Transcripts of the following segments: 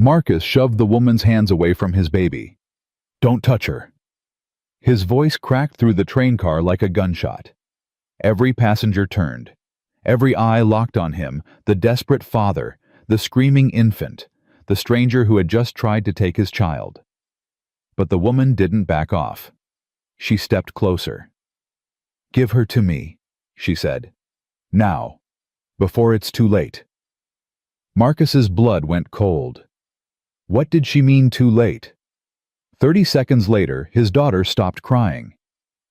Marcus shoved the woman's hands away from his baby. "Don't touch her." His voice cracked through the train car like a gunshot. Every passenger turned. Every eye locked on him, the desperate father, the screaming infant, the stranger who had just tried to take his child. But the woman didn't back off. She stepped closer. "Give her to me," she said. "Now, before it's too late." Marcus's blood went cold. What did she mean too late? 30 seconds later, his daughter stopped crying,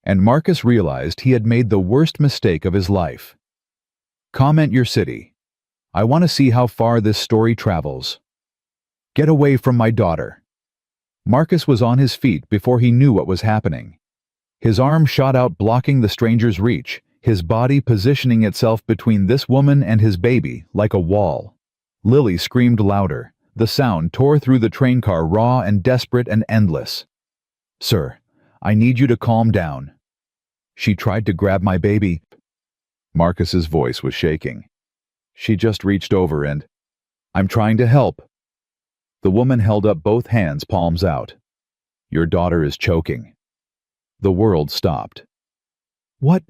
and Marcus realized he had made the worst mistake of his life. "Comment your city. I want to see how far this story travels. Get away from my daughter." Marcus was on his feet before he knew what was happening. His arm shot out, blocking the stranger's reach, his body positioning itself between this woman and his baby like a wall. Lily screamed louder. The sound tore through the train car, raw and desperate and endless. "Sir, I need you to calm down. She tried to grab my baby." Marcus's voice was shaking. "She just reached over and... I'm trying to help." The woman held up both hands, palms out. "Your daughter is choking." The world stopped. "What?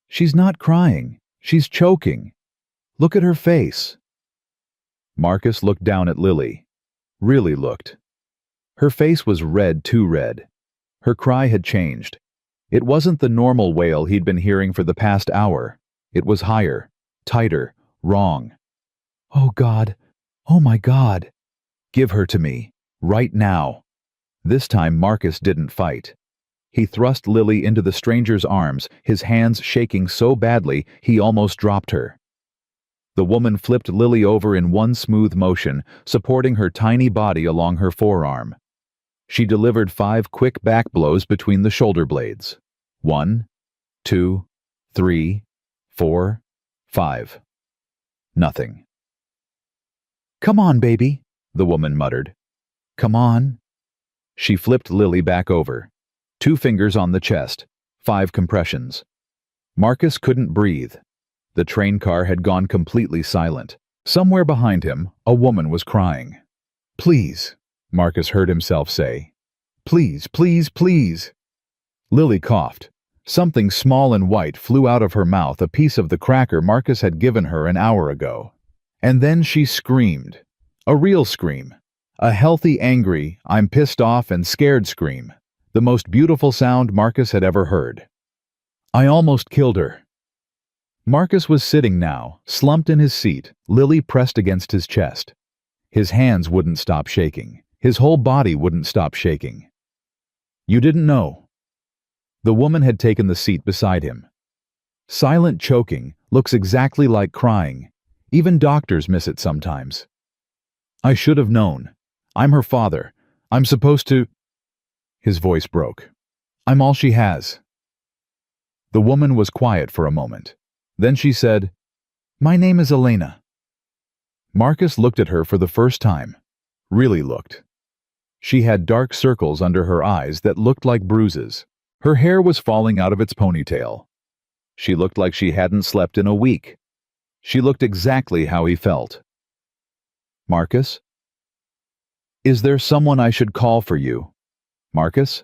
She's not crying. She's choking. Look at her face." Marcus looked down at Lily. Really looked. Her face was red, too red. Her cry had changed. It wasn't the normal wail he'd been hearing for the past hour. It was higher, tighter, wrong. "Oh God! Oh my God! Give her to me, right now." This time Marcus didn't fight. He thrust Lily into the stranger's arms, his hands shaking so badly he almost dropped her. The woman flipped Lily over in one smooth motion, supporting her tiny body along her forearm. She delivered 5 quick back blows between the shoulder blades. 1, 2, 3, 4, 5. Nothing. "Come on, baby," the woman muttered. "Come on." She flipped Lily back over. 2 fingers on the chest, 5 compressions. Marcus couldn't breathe. The train car had gone completely silent. Somewhere behind him, a woman was crying. "Please," Marcus heard himself say. "Please, please, please." Lily coughed. Something small and white flew out of her mouth, a piece of the cracker Marcus had given her an hour ago. And then she screamed. A real scream. A healthy, angry, I'm pissed off and scared scream. The most beautiful sound Marcus had ever heard. "I almost killed her." Marcus was sitting now, slumped in his seat, Lily pressed against his chest. His hands wouldn't stop shaking. His whole body wouldn't stop shaking. "You didn't know." The woman had taken the seat beside him. Silent choking looks exactly like crying. Even doctors miss it sometimes. "I should have known. I'm her father. I'm supposed to..." His voice broke. "I'm all she has." The woman was quiet for a moment. Then she said, "My name is Elena." Marcus looked at her for the first time. Really looked. She had dark circles under her eyes that looked like bruises. Her hair was falling out of its ponytail. She looked like she hadn't slept in a week. She looked exactly how he felt. "Marcus? Is there someone I should call for you? Marcus?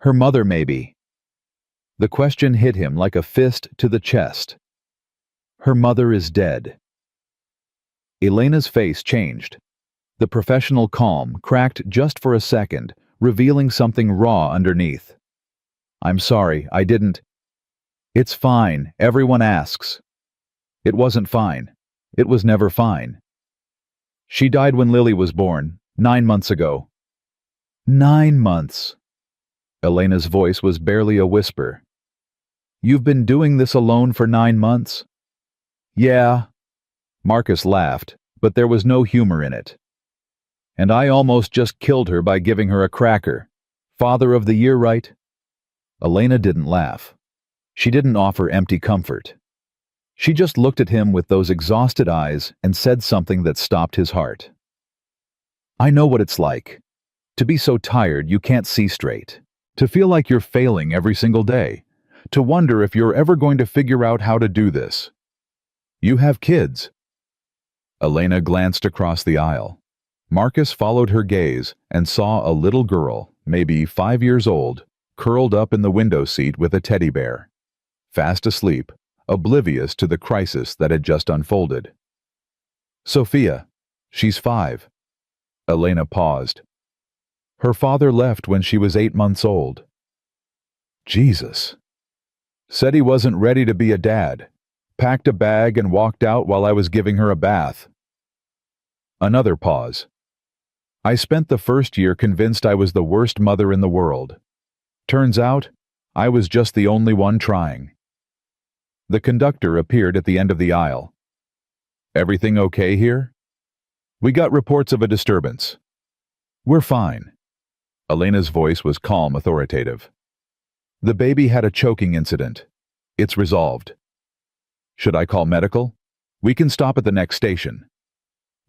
Her mother, maybe." The question hit him like a fist to the chest. Her mother is dead. Elena's face changed. The professional calm cracked just for a second, revealing something raw underneath. "I'm sorry, I didn't..." "It's fine, everyone asks." It wasn't fine. It was never fine. "She died when Lily was born, 9 months ago." 9 months. Elena's voice was barely a whisper. "You've been doing this alone for 9 months?" "Yeah." Marcus laughed, but there was no humor in it. "And I almost just killed her by giving her a cracker. Father of the Year, right?" Elena didn't laugh. She didn't offer empty comfort. She just looked at him with those exhausted eyes and said something that stopped his heart. "I know what it's like. To be so tired you can't see straight. To feel like you're failing every single day. To wonder if you're ever going to figure out how to do this. You have kids." Elena glanced across the aisle. Marcus followed her gaze and saw a little girl, maybe 5 years old, curled up in the window seat with a teddy bear, fast asleep, oblivious to the crisis that had just unfolded. Sophia, she's 5. Elena paused. Her father left when she was 8 months old. Jesus. Said he wasn't ready to be a dad. Packed a bag and walked out while I was giving her a bath. Another pause. I spent the first year convinced I was the worst mother in the world. Turns out, I was just the only one trying. The conductor appeared at the end of the aisle. Everything okay here? We got reports of a disturbance. We're fine. Elena's voice was calm, authoritative. The baby had a choking incident. It's resolved. Should I call medical? We can stop at the next station.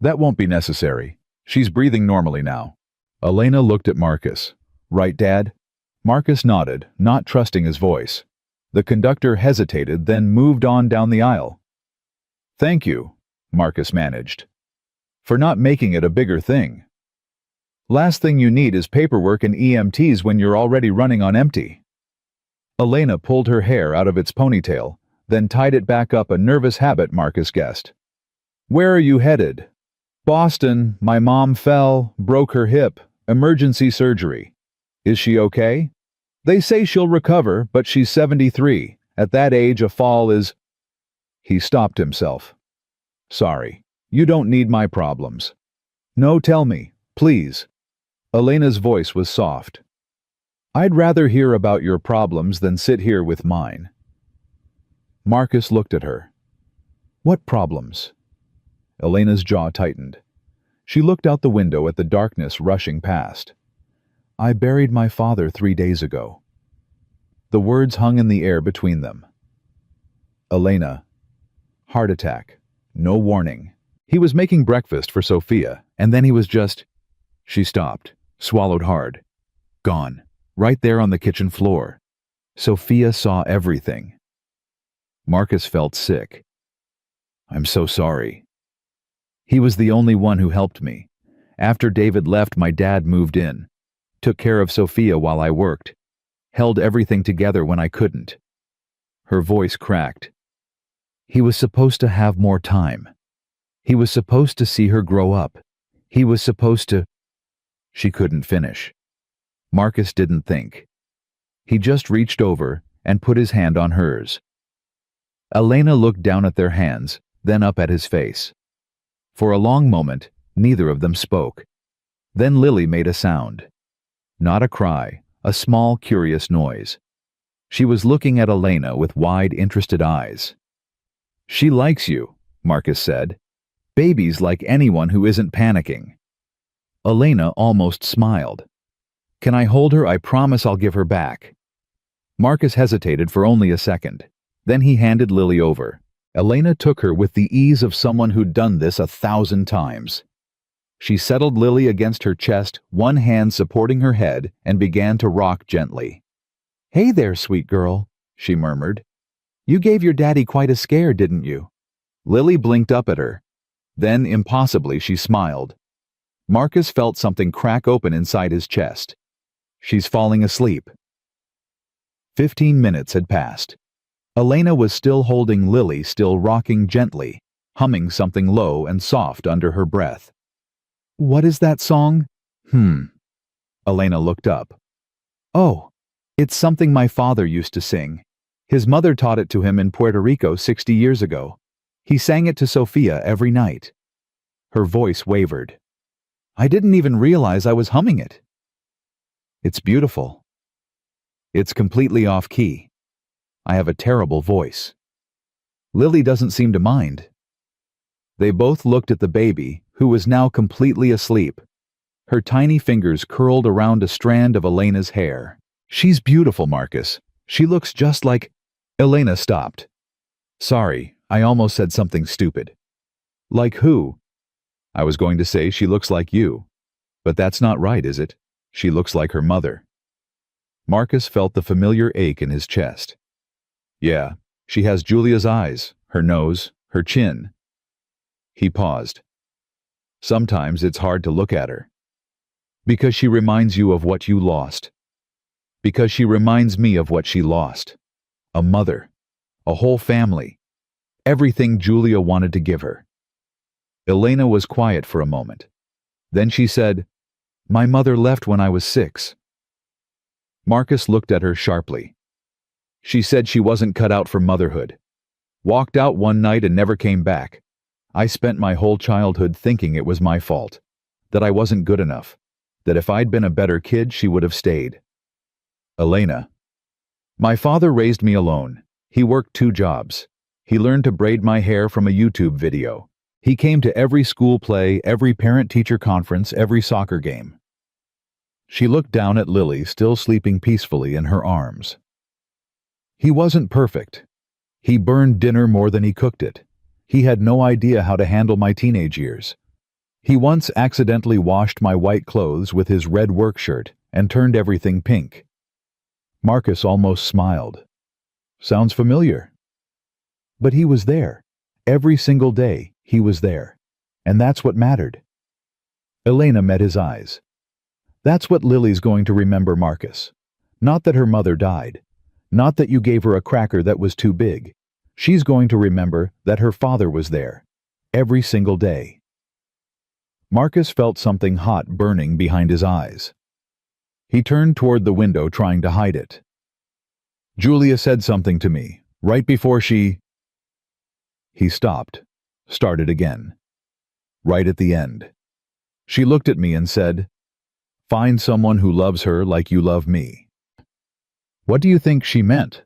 That won't be necessary. She's breathing normally now. Elena looked at Marcus. Right, Dad? Marcus nodded, not trusting his voice. The conductor hesitated, then moved on down the aisle. Thank you, Marcus managed, for not making it a bigger thing. Last thing you need is paperwork and EMTs when you're already running on empty. Elena pulled her hair out of its ponytail, then tied it back up, a nervous habit Marcus guessed. Where are you headed? Boston. My mom fell, broke her hip, emergency surgery. Is she okay? They say she'll recover, but she's 73. At that age, a fall is... He stopped himself. Sorry, you don't need my problems. No, tell me, please. Elena's voice was soft. I'd rather hear about your problems than sit here with mine. Marcus looked at her. What problems? Elena's jaw tightened. She looked out the window at the darkness rushing past. I buried my father 3 days ago. The words hung in the air between them. Elena. Heart attack. No warning. He was making breakfast for Sophia, and then he was just... She stopped, swallowed hard. Gone. Right there on the kitchen floor. Sophia saw everything. Marcus felt sick. I'm so sorry. He was the only one who helped me. After David left, my dad moved in, took care of Sophia while I worked, held everything together when I couldn't. Her voice cracked. He was supposed to have more time. He was supposed to see her grow up. He was supposed to... She couldn't finish. Marcus didn't think. He just reached over and put his hand on hers. Elena looked down at their hands, then up at his face. For a long moment, neither of them spoke. Then Lily made a sound. Not a cry, a small, curious noise. She was looking at Elena with wide, interested eyes. She likes you, Marcus said. Babies like anyone who isn't panicking. Elena almost smiled. Can I hold her? I promise I'll give her back. Marcus hesitated for only a second. Then he handed Lily over. Elena took her with the ease of someone who'd done this 1,000 times. She settled Lily against her chest, one hand supporting her head, and began to rock gently. Hey there, sweet girl, she murmured. You gave your daddy quite a scare, didn't you? Lily blinked up at her. Then, impossibly, she smiled. Marcus felt something crack open inside his chest. She's falling asleep. 15 minutes had passed. Elena was still holding Lily, still rocking gently, humming something low and soft under her breath. What is that song? Elena looked up. Oh, it's something my father used to sing. His mother taught it to him in Puerto Rico 60 years ago. He sang it to Sophia every night. Her voice wavered. I didn't even realize I was humming it. It's beautiful. It's completely off-key. I have a terrible voice. Lily doesn't seem to mind. They both looked at the baby, who was now completely asleep. Her tiny fingers curled around a strand of Elena's hair. She's beautiful, Marcus. She looks just like... Elena stopped. Sorry, I almost said something stupid. Like who? I was going to say she looks like you. But that's not right, is it? She looks like her mother. Marcus felt the familiar ache in his chest. Yeah, she has Julia's eyes, her nose, her chin. He paused. Sometimes it's hard to look at her. Because she reminds you of what you lost. Because she reminds me of what she lost. A mother. A whole family. Everything Julia wanted to give her. Elena was quiet for a moment. Then she said, "My mother left when I was 6. Marcus looked at her sharply. She said she wasn't cut out for motherhood. Walked out one night and never came back. I spent my whole childhood thinking it was my fault. That I wasn't good enough. That if I'd been a better kid, she would have stayed." Elena. "My father raised me alone. He worked 2 jobs. He learned to braid my hair from a YouTube video. He came to every school play, every parent-teacher conference, every soccer game." She looked down at Lily, still sleeping peacefully in her arms. "He wasn't perfect. He burned dinner more than he cooked it. He had no idea how to handle my teenage years. He once accidentally washed my white clothes with his red work shirt and turned everything pink." Marcus almost smiled. "Sounds familiar." "But he was there. Every single day, he was there. And that's what mattered." Elena met his eyes. "That's what Lily's going to remember, Marcus. Not that her mother died. Not that you gave her a cracker that was too big. She's going to remember that her father was there. Every single day." Marcus felt something hot burning behind his eyes. He turned toward the window, trying to hide it. "Julia said something to me, right before she—" He stopped, started again. Right at the end. "She looked at me and said, 'Find someone who loves her like you love me.'" What do you think she meant?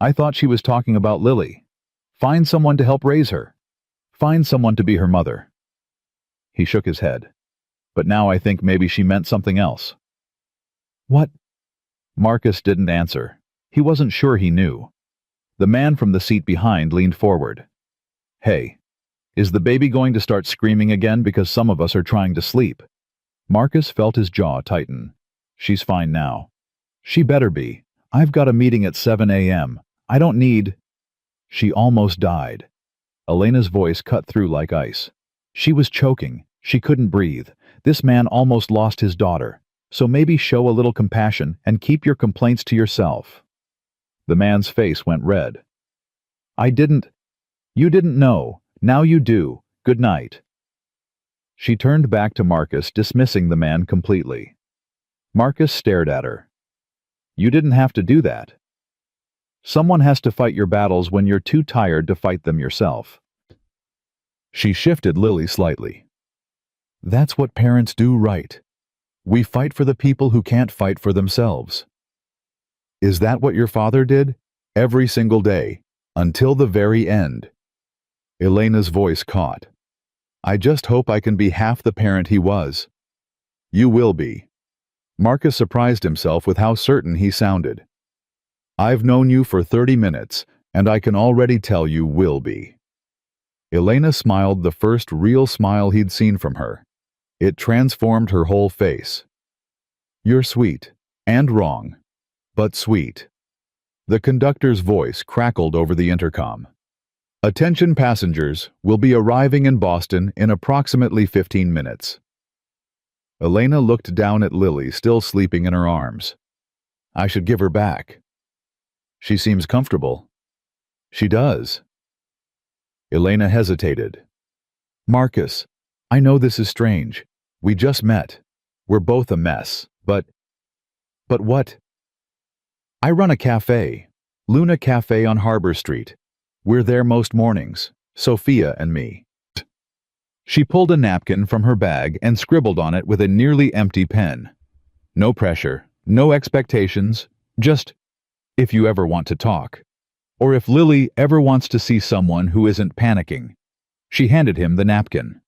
I thought she was talking about Lily. Find someone to help raise her. Find someone to be her mother. He shook his head. But now I think maybe she meant something else. What? Marcus didn't answer. He wasn't sure he knew. The man from the seat behind leaned forward. "Hey, is the baby going to start screaming again because some of us are trying to sleep?" Marcus felt his jaw tighten. "She's fine now." "She better be. I've got a meeting at 7 a.m. I don't need—" She almost died. Elena's voice cut through like ice. She was choking. She couldn't breathe. This man almost lost his daughter. So maybe show a little compassion and keep your complaints to yourself. The man's face went red. "I didn't—" "You didn't know. Now you do. Good night." She turned back to Marcus, dismissing the man completely. Marcus stared at her. "You didn't have to do that. Someone has to fight your battles when you're too tired to fight them yourself." She shifted Lily slightly. "That's what parents do, right? We fight for the people who can't fight for themselves." "Is that what your father did? Every single day, until the very end?" Elena's voice caught. "I just hope I can be half the parent he was." "You will be." Marcus surprised himself with how certain he sounded. "I've known you for 30 minutes, and I can already tell you will be." Elena smiled, the first real smile he'd seen from her. It transformed her whole face. "You're sweet, and wrong, but sweet." The conductor's voice crackled over the intercom. "Attention passengers, will be arriving in Boston in approximately 15 minutes. Elena looked down at Lily, still sleeping in her arms. "I should give her back." "She seems comfortable." "She does." Elena hesitated. "Marcus, I know this is strange. We just met. We're both a mess, but..." "But what?" "I run a cafe, Luna Cafe on Harbor Street. We're there most mornings, Sophia and me." She pulled a napkin from her bag and scribbled on it with a nearly empty pen. "No pressure, no expectations, just if you ever want to talk. Or if Lily ever wants to see someone who isn't panicking." She handed him the napkin.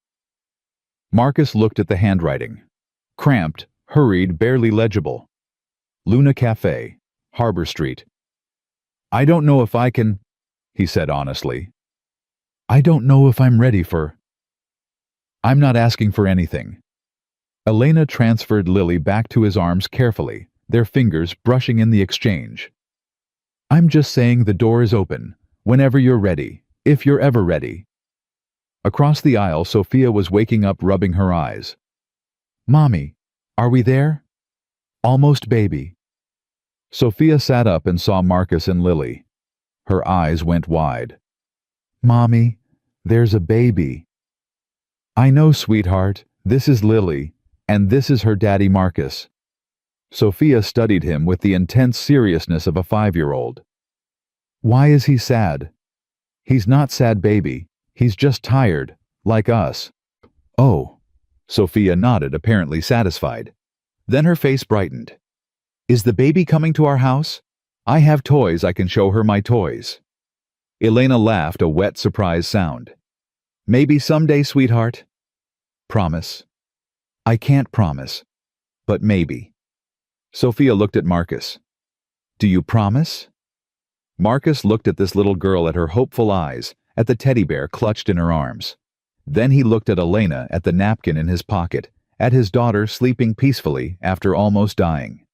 Marcus looked at the handwriting. Cramped, hurried, barely legible. Luna Cafe, Harbor Street. "I don't know if I can," he said honestly. "I don't know if I'm ready for—" "I'm not asking for anything." Elena transferred Lily back to his arms carefully, their fingers brushing in the exchange. "I'm just saying the door is open, whenever you're ready, if you're ever ready." Across the aisle, Sophia was waking up, rubbing her eyes. "Mommy, are we there?" "Almost, baby." Sophia sat up and saw Marcus and Lily. Her eyes went wide. "Mommy, there's a baby." "I know, sweetheart. This is Lily, and this is her daddy Marcus." Sophia studied him with the intense seriousness of a 5-year-old. "Why is he sad?" "He's not sad, baby. He's just tired, like us." "Oh." Sophia nodded, apparently satisfied. Then her face brightened. "Is the baby coming to our house? I have toys, I can show her my toys." Elena laughed, a wet surprise sound. "Maybe someday, sweetheart." "Promise." "I can't promise, but maybe." Sophia looked at Marcus. "Do you promise?" Marcus looked at this little girl, at her hopeful eyes, at the teddy bear clutched in her arms. Then he looked at Elena, at the napkin in his pocket, at his daughter sleeping peacefully after almost dying.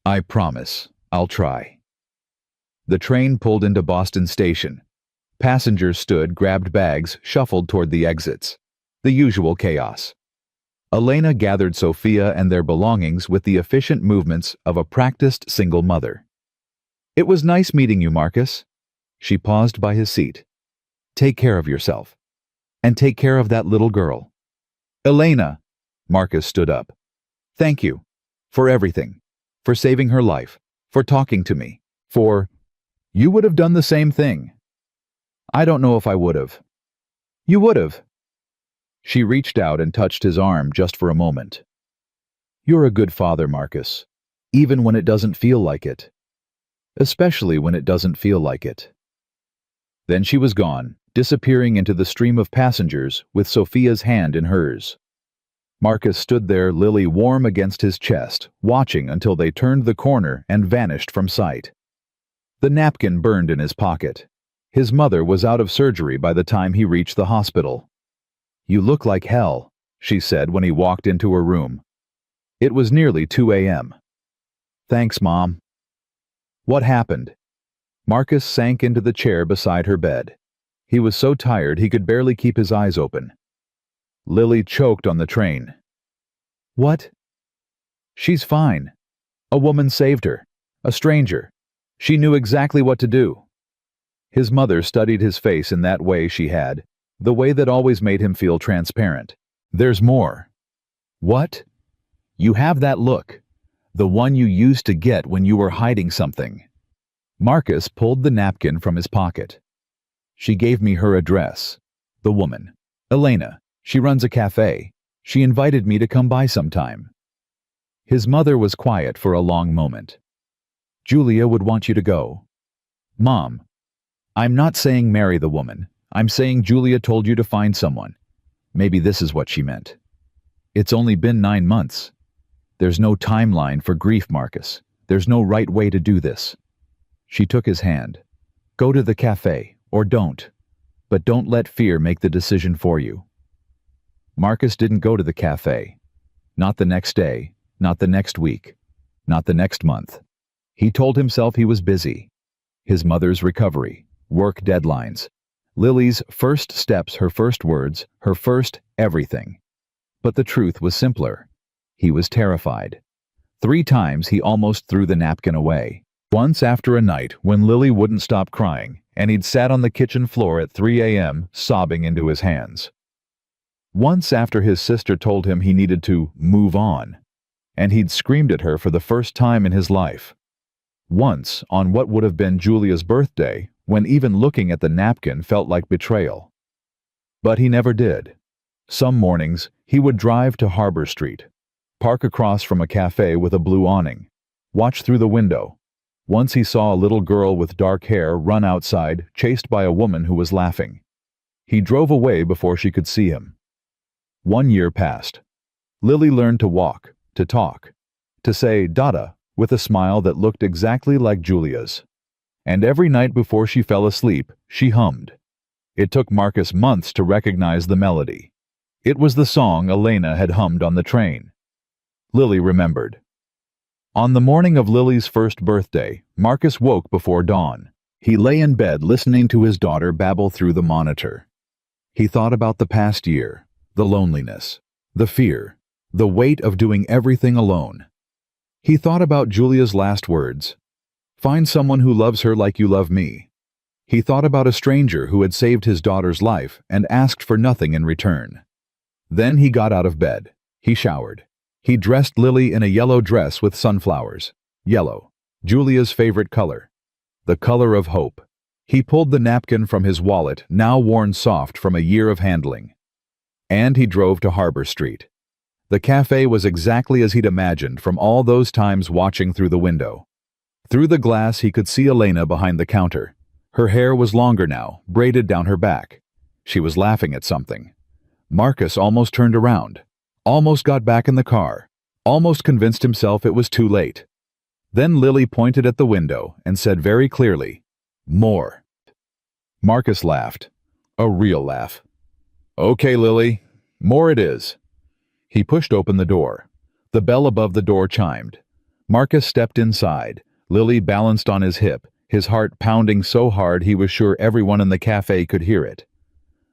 "I promise. I'll try." The train pulled into Boston Station. Passengers stood, grabbed bags, shuffled toward the exits. The usual chaos. Elena gathered Sophia and their belongings with the efficient movements of a practiced single mother. "It was nice meeting you, Marcus." She paused by his seat. "Take care of yourself. And take care of that little girl." "Elena!" Marcus stood up. "Thank you. For everything. For saving her life. For talking to me. For... You would have done the same thing." "I don't know if I would have." "You would have." She reached out and touched his arm just for a moment. "You're a good father, Marcus. Even when it doesn't feel like it. Especially when it doesn't feel like it." Then she was gone, disappearing into the stream of passengers with Sophia's hand in hers. Marcus stood there, Lily warm against his chest, watching until they turned the corner and vanished from sight. The napkin burned in his pocket. His mother was out of surgery by the time he reached the hospital. "You look like hell," she said when he walked into her room. It was nearly 2 a.m. "Thanks, Mom." "What happened?" Marcus sank into the chair beside her bed. He was so tired he could barely keep his eyes open. "Lily choked on the train." "What?" "She's fine. A woman saved her. A stranger. She knew exactly what to do." His mother studied his face in that way she had, the way that always made him feel transparent. "There's more." "What?" "You have that look. The one you used to get when you were hiding something." Marcus pulled the napkin from his pocket. "She gave me her address. The woman. Elena. She runs a cafe. She invited me to come by sometime." His mother was quiet for a long moment. "Julia would want you to go." "Mom, I'm not saying marry the woman. I'm saying Julia told you to find someone. Maybe this is what she meant. It's only been 9 months. There's no timeline for grief, Marcus. There's no right way to do this." She took his hand. "Go to the cafe, or don't. But don't let fear make the decision for you." Marcus didn't go to the cafe. Not the next day, not the next week, not the next month. He told himself he was busy. His mother's recovery, work deadlines, Lily's first steps, her first words, her first everything. But the truth was simpler. He was terrified. 3 times he almost threw the napkin away. Once after a night when Lily wouldn't stop crying, and he'd sat on the kitchen floor at 3 a.m. sobbing into his hands. Once after his sister told him he needed to move on, and he'd screamed at her for the first time in his life. Once on what would have been Julia's birthday, when even looking at the napkin felt like betrayal. But he never did. Some mornings, he would drive to Harbor Street, park across from a cafe with a blue awning, watch through the window. Once he saw a little girl with dark hair run outside, chased by a woman who was laughing. He drove away before she could see him. 1 year passed. Lily learned to walk, to talk, to say Dada with a smile that looked exactly like Julia's. And every night before she fell asleep, she hummed. It took Marcus months to recognize the melody. It was the song Elena had hummed on the train. Lily remembered. On the morning of Lily's first birthday, Marcus woke before dawn. He lay in bed listening to his daughter babble through the monitor. He thought about the past year, the loneliness, the fear, the weight of doing everything alone. He thought about Julia's last words, "Find someone who loves her like you love me." He thought about a stranger who had saved his daughter's life and asked for nothing in return. Then he got out of bed. He showered. He dressed Lily in a yellow dress with sunflowers. Yellow, Julia's favorite color. The color of hope. He pulled the napkin from his wallet, now worn soft from a year of handling. And he drove to Harbor Street. The cafe was exactly as he'd imagined from all those times watching through the window. Through the glass he could see Elena behind the counter. Her hair was longer now, braided down her back. She was laughing at something. Marcus almost turned around, almost got back in the car, almost convinced himself it was too late. Then Lily pointed at the window and said very clearly, "More." Marcus laughed. A real laugh. "Okay, Lily, more it is." He pushed open the door. The bell above the door chimed. Marcus stepped inside, Lily balanced on his hip, his heart pounding so hard he was sure everyone in the cafe could hear it.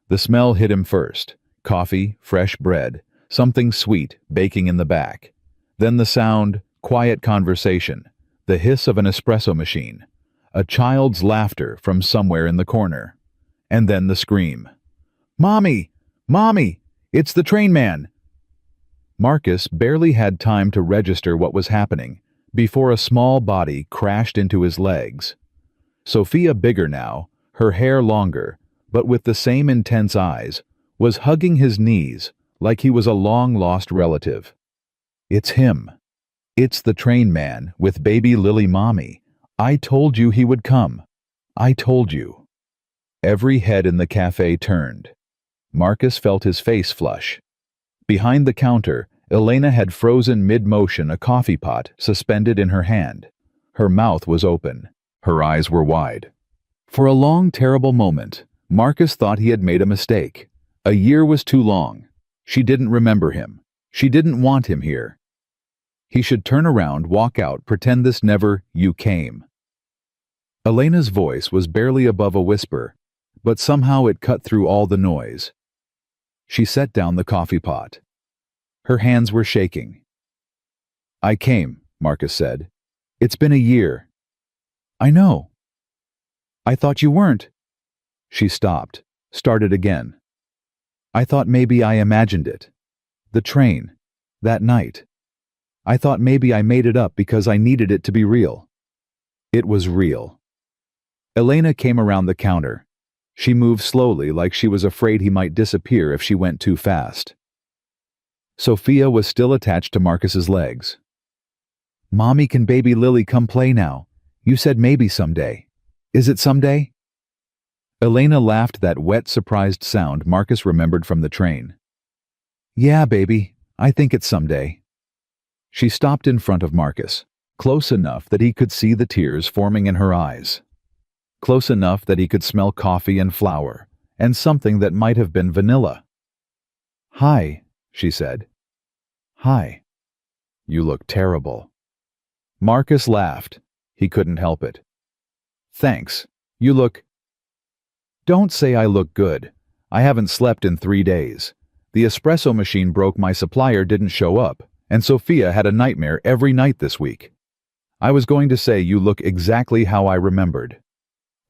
The smell hit him first. Coffee, fresh bread, something sweet baking in the back. Then the sound, quiet conversation, the hiss of an espresso machine, a child's laughter from somewhere in the corner. And then the scream. "Mommy! Mommy! It's the train man!" Marcus barely had time to register what was happening before a small body crashed into his legs. Sophia, bigger now, her hair longer, but with the same intense eyes, was hugging his knees like he was a long-lost relative. "It's him. It's the train man with baby Lily Mommy. I told you he would come. I told you." Every head in the cafe turned. Marcus felt his face flush. Behind the counter, Elena had frozen mid-motion a coffee pot suspended in her hand. Her mouth was open. Her eyes were wide. For a long, terrible moment, Marcus thought he had made a mistake. A year was too long. She didn't remember him. She didn't want him here. He should turn around, walk out, pretend this never "you came." Elena's voice was barely above a whisper, but somehow it cut through all the noise. She set down the coffee pot. Her hands were shaking. "I came," Marcus said. "It's been a year." "I know." "I thought you weren't." She stopped, started again. "I thought maybe I imagined it. The train. That night. I thought maybe I made it up because I needed it to be real." It was real. Elena came around the counter. She moved slowly like she was afraid he might disappear if she went too fast. Sophia was still attached to Marcus's legs. "Mommy, can baby Lily come play now? You said maybe someday. Is it someday?" Elena laughed, that wet, surprised sound Marcus remembered from the train. "Yeah, baby, I think it's someday." She stopped in front of Marcus, close enough that he could see the tears forming in her eyes. Close enough that he could smell coffee and flour, and something that might have been vanilla. "Hi," she said. "Hi. You look terrible." Marcus laughed. He couldn't help it. "Thanks. You look—" "Don't say I look good. I haven't slept in 3 days. The espresso machine broke, my supplier didn't show up, and Sophia had a nightmare every night this week. I was going to say you look exactly how I remembered."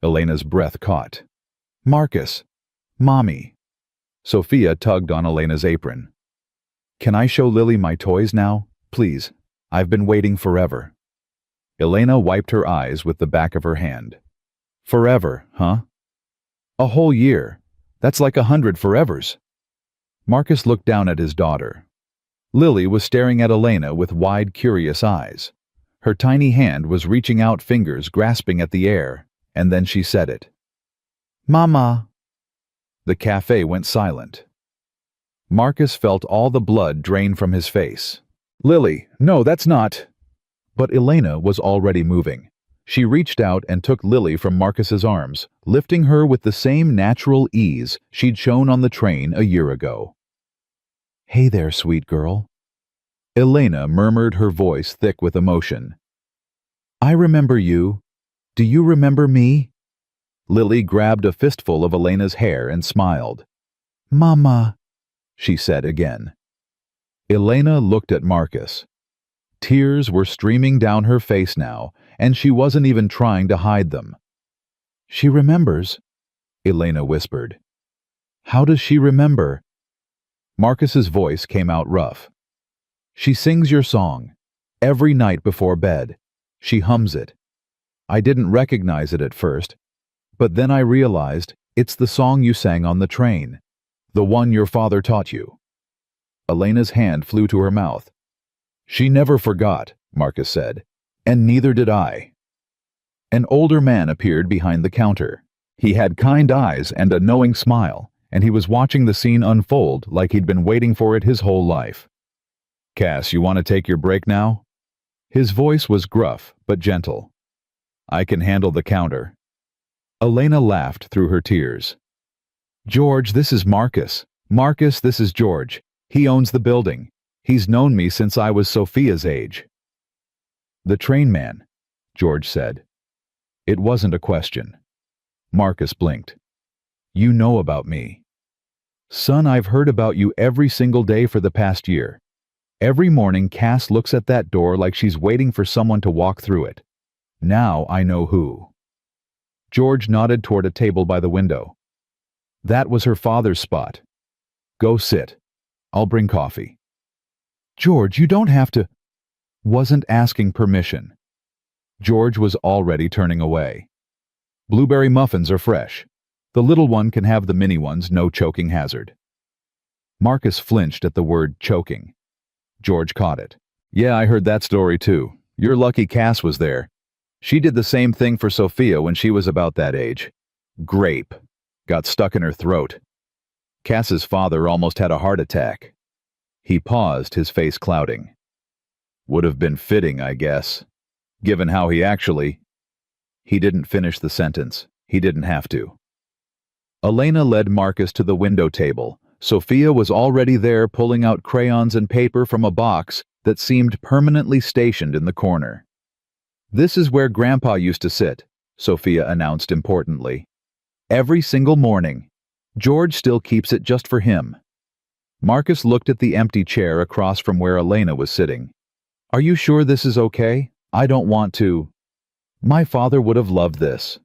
Elena's breath caught. "Marcus. Mommy." Sophia tugged on Elena's apron. "Can I show Lily my toys now? Please. I've been waiting forever." Elena wiped her eyes with the back of her hand. "Forever, huh? A whole year. That's like 100 forevers." Marcus looked down at his daughter. Lily was staring at Elena with wide, curious eyes. Her tiny hand was reaching out, fingers grasping at the air, and then she said it. "Mama." The cafe went silent. Marcus felt all the blood drain from his face. "Lily, no, that's not—" But Elena was already moving. She reached out and took Lily from Marcus's arms, lifting her with the same natural ease she'd shown on the train a year ago. "Hey there, sweet girl." Elena murmured, her voice thick with emotion. "I remember you. Do you remember me?" Lily grabbed a fistful of Elena's hair and smiled. Mama, she said again. Elena looked at Marcus. Tears were streaming down her face now, and she wasn't even trying to hide them. She remembers, Elena whispered. How does she remember? Marcus's voice came out rough. She sings your song. Every night before bed. She hums it. I didn't recognize it at first, but then I realized it's the song you sang on the train, the one your father taught you. Elena's hand flew to her mouth. She never forgot, Marcus said, and neither did I. An older man appeared behind the counter. He had kind eyes and a knowing smile, and he was watching the scene unfold like he'd been waiting for it his whole life. Cass, you want to take your break now? His voice was gruff, but gentle. I can handle the counter. Elena laughed through her tears. George, this is Marcus. Marcus, this is George. He owns the building. He's known me since I was Sophia's age. The train man, George said. It wasn't a question. Marcus blinked. You know about me. Son, I've heard about you every single day for the past year. Every morning Cass looks at that door like she's waiting for someone to walk through it. Now I know who. George nodded toward a table by the window. That was her father's spot. Go sit. I'll bring coffee. George, you don't have to. Wasn't asking permission. George was already turning away. Blueberry muffins are fresh. The little one can have the mini ones, no choking hazard. Marcus flinched at the word choking. George caught it. Yeah, I heard that story too. You're lucky Cass was there. She did the same thing for Sophia when she was about that age. Grape. Got stuck in her throat. Cass's father almost had a heart attack. He paused, his face clouding. Would have been fitting, I guess. Given how he actually... He didn't finish the sentence. He didn't have to. Elena led Marcus to the window table. Sophia was already there pulling out crayons and paper from a box that seemed permanently stationed in the corner. This is where Grandpa used to sit, Sophia announced importantly. Every single morning. George still keeps it just for him. Marcus looked at the empty chair across from where Elena was sitting. Are you sure this is okay? I don't want to. My father would have loved this.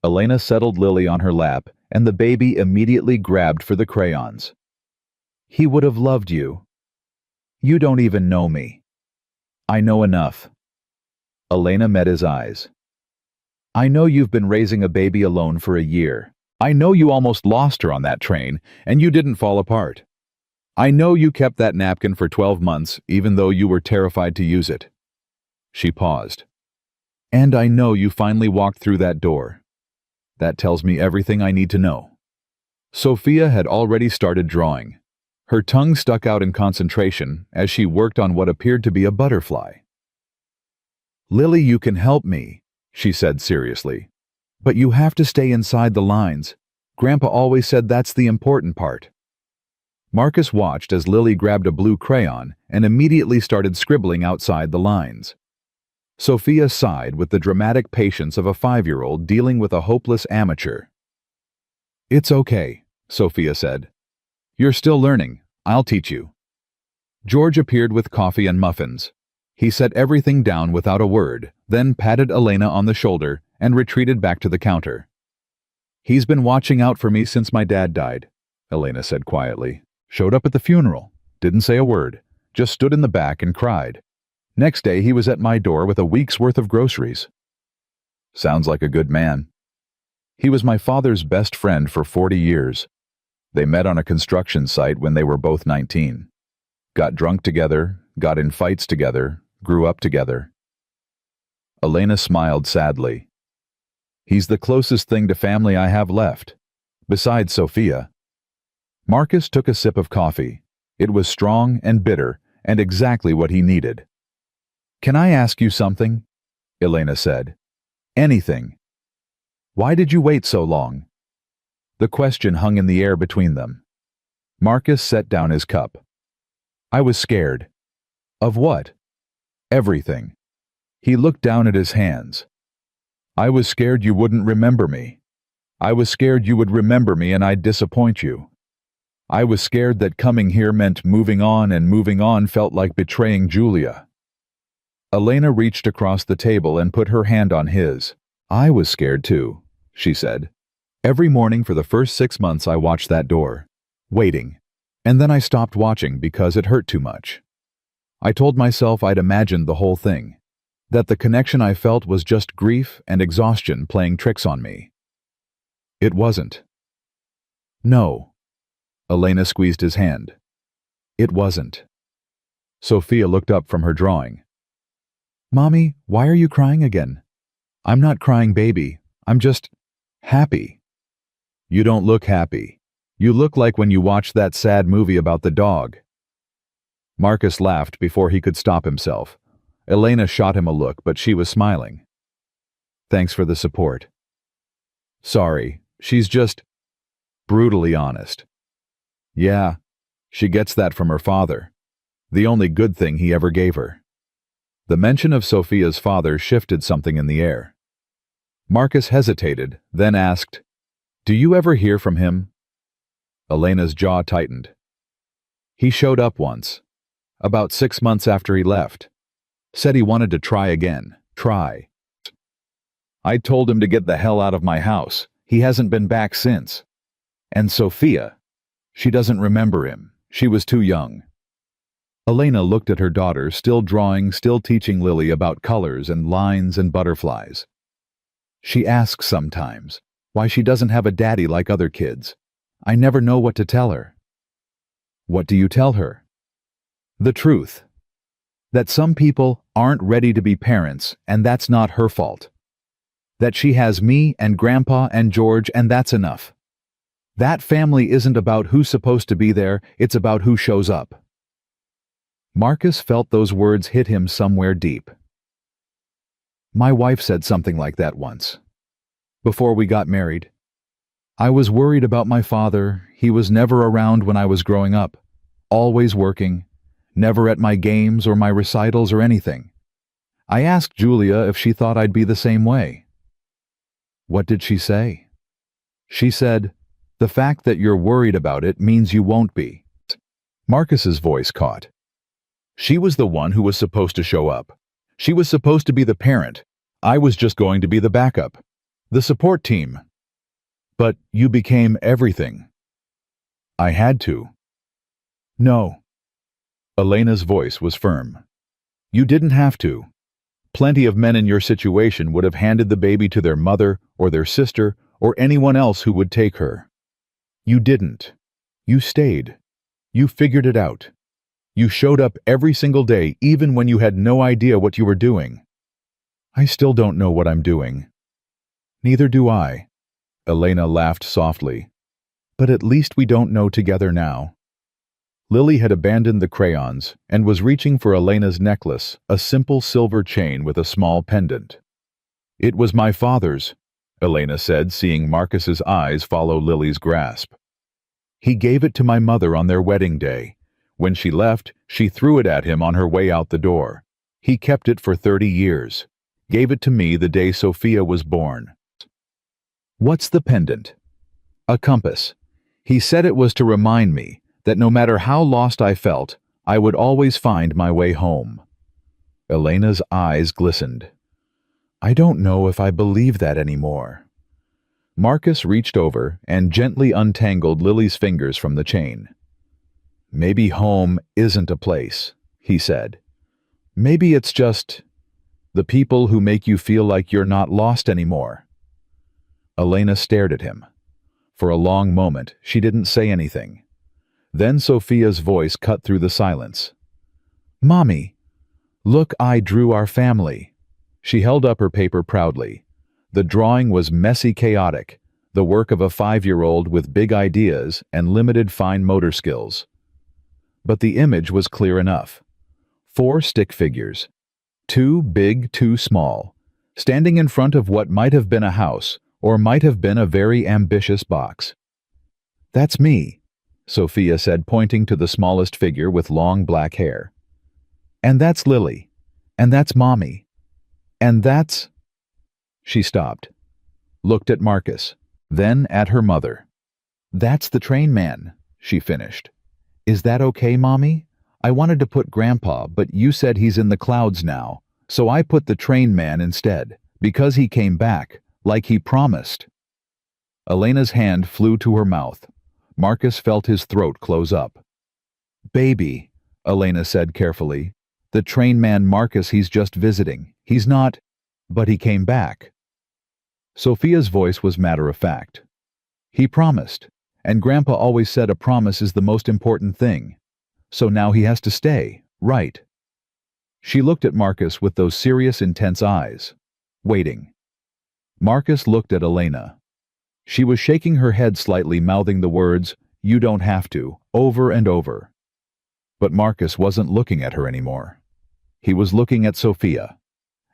Elena settled Lily on her lap, and the baby immediately grabbed for the crayons. He would have loved you. You don't even know me. I know enough. Elena met his eyes. I know you've been raising a baby alone for a year. I know you almost lost her on that train, and you didn't fall apart. I know you kept that napkin for 12 months, even though you were terrified to use it. She paused. And I know you finally walked through that door. That tells me everything I need to know. Sophia had already started drawing. Her tongue stuck out in concentration as she worked on what appeared to be a butterfly. Lily, you can help me, she said seriously. But you have to stay inside the lines. Grandpa always said that's the important part. Marcus watched as Lily grabbed a blue crayon and immediately started scribbling outside the lines. Sophia sighed with the dramatic patience of a 5-year-old dealing with a hopeless amateur. It's okay, Sophia said. You're still learning. I'll teach you. George appeared with coffee and muffins. He set everything down without a word, then patted Elena on the shoulder and retreated back to the counter. He's been watching out for me since my dad died, Elena said quietly. Showed up at the funeral. Didn't say a word. Just stood in the back and cried. Next day he was at my door with a week's worth of groceries. Sounds like a good man. He was my father's best friend for 40 years. They met on a construction site when they were both 19. Got drunk together, got in fights together, grew up together. Elena smiled sadly. He's the closest thing to family I have left, besides Sophia. Marcus took a sip of coffee. It was strong and bitter, and exactly what he needed. Can I ask you something? Elena said. Anything. Why did you wait so long? The question hung in the air between them. Marcus set down his cup. I was scared. Of what? Everything. He looked down at his hands. I was scared you wouldn't remember me. I was scared you would remember me and I'd disappoint you. I was scared that coming here meant moving on, and moving on felt like betraying Julia. Elena reached across the table and put her hand on his. I was scared too, she said. Every morning for the first 6 months I watched that door, waiting. And then I stopped watching because it hurt too much. I told myself I'd imagined the whole thing, that the connection I felt was just grief and exhaustion playing tricks on me. It wasn't. No. Elena squeezed his hand. It wasn't. Sophia looked up from her drawing. Mommy, why are you crying again? I'm not crying, baby. I'm just happy. You don't look happy. You look like when you watched that sad movie about the dog. Marcus laughed before he could stop himself. Elena shot him a look, but she was smiling. Thanks for the support. Sorry, she's just brutally honest. Yeah, she gets that from her father. The only good thing he ever gave her. The mention of Sophia's father shifted something in the air. Marcus hesitated, then asked, Do you ever hear from him? Elena's jaw tightened. He showed up once, about 6 months after he left. Said he wanted to try again. Try. I told him to get the hell out of my house. He hasn't been back since. And Sophia, she doesn't remember him. She was too young. Elena looked at her daughter, still drawing, still teaching Lily about colors and lines and butterflies. She asks sometimes why she doesn't have a daddy like other kids. I never know what to tell her. What do you tell her? The truth. That some people aren't ready to be parents, and that's not her fault. That she has me and Grandpa and George, and that's enough. That family isn't about who's supposed to be there, it's about who shows up. Marcus felt those words hit him somewhere deep. My wife said something like that once. Before we got married. I was worried about my father. He was never around when I was growing up. Always working. Never at my games or my recitals or anything. I asked Julia if she thought I'd be the same way. What did she say? She said, the fact that you're worried about it means you won't be. Marcus's voice caught. She was the one who was supposed to show up. She was supposed to be the parent. I was just going to be the backup. The support team. But you became everything. I had to. No. Elena's voice was firm. You didn't have to. Plenty of men in your situation would have handed the baby to their mother or their sister or anyone else who would take her. You didn't. You stayed. You figured it out. You showed up every single day, even when you had no idea what you were doing. I still don't know what I'm doing. Neither do I. Elena laughed softly. But at least we don't know together now. Lily had abandoned the crayons and was reaching for Elena's necklace, a simple silver chain with a small pendant. It was my father's, Elena said, seeing Marcus's eyes follow Lily's grasp. He gave it to my mother on their wedding day. When she left, she threw it at him on her way out the door. He kept it for 30 years. Gave it to me the day Sophia was born. What's the pendant? A compass. He said it was to remind me that no matter how lost I felt, I would always find my way home. Elena's eyes glistened. I don't know if I believe that anymore. Marcus reached over and gently untangled Lily's fingers from the chain. Maybe home isn't a place, he said. Maybe it's just the people who make you feel like you're not lost anymore. Elena stared at him. For a long moment, she didn't say anything. Then Sophia's voice cut through the silence. Mommy, look, I drew our family. She held up her paper proudly. The drawing was messy, chaotic, the work of a 5-year-old with big ideas and limited fine motor skills. But the image was clear enough. 4 stick figures, 2 big, 2 small, standing in front of what might have been a house or might have been a very ambitious box. That's me, Sophia said, pointing to the smallest figure with long black hair. And that's Lily. And that's Mommy. And that's... She stopped, looked at Marcus, then at her mother. That's the train man, she finished. Is that okay, Mommy? I wanted to put Grandpa, but you said he's in the clouds now, so I put the train man instead, because he came back, like he promised. Elena's hand flew to her mouth. Marcus felt his throat close up. Baby, Elena said carefully. The train man Marcus, he's just visiting. He's not. But he came back. Sophia's voice was matter-of-fact. He promised, and Grandpa always said a promise is the most important thing. So now he has to stay, right? She looked at Marcus with those serious, intense eyes, waiting. Marcus looked at Elena. She was shaking her head slightly, mouthing the words, "You don't have to," over and over. But Marcus wasn't looking at her anymore. He was looking at Sophia,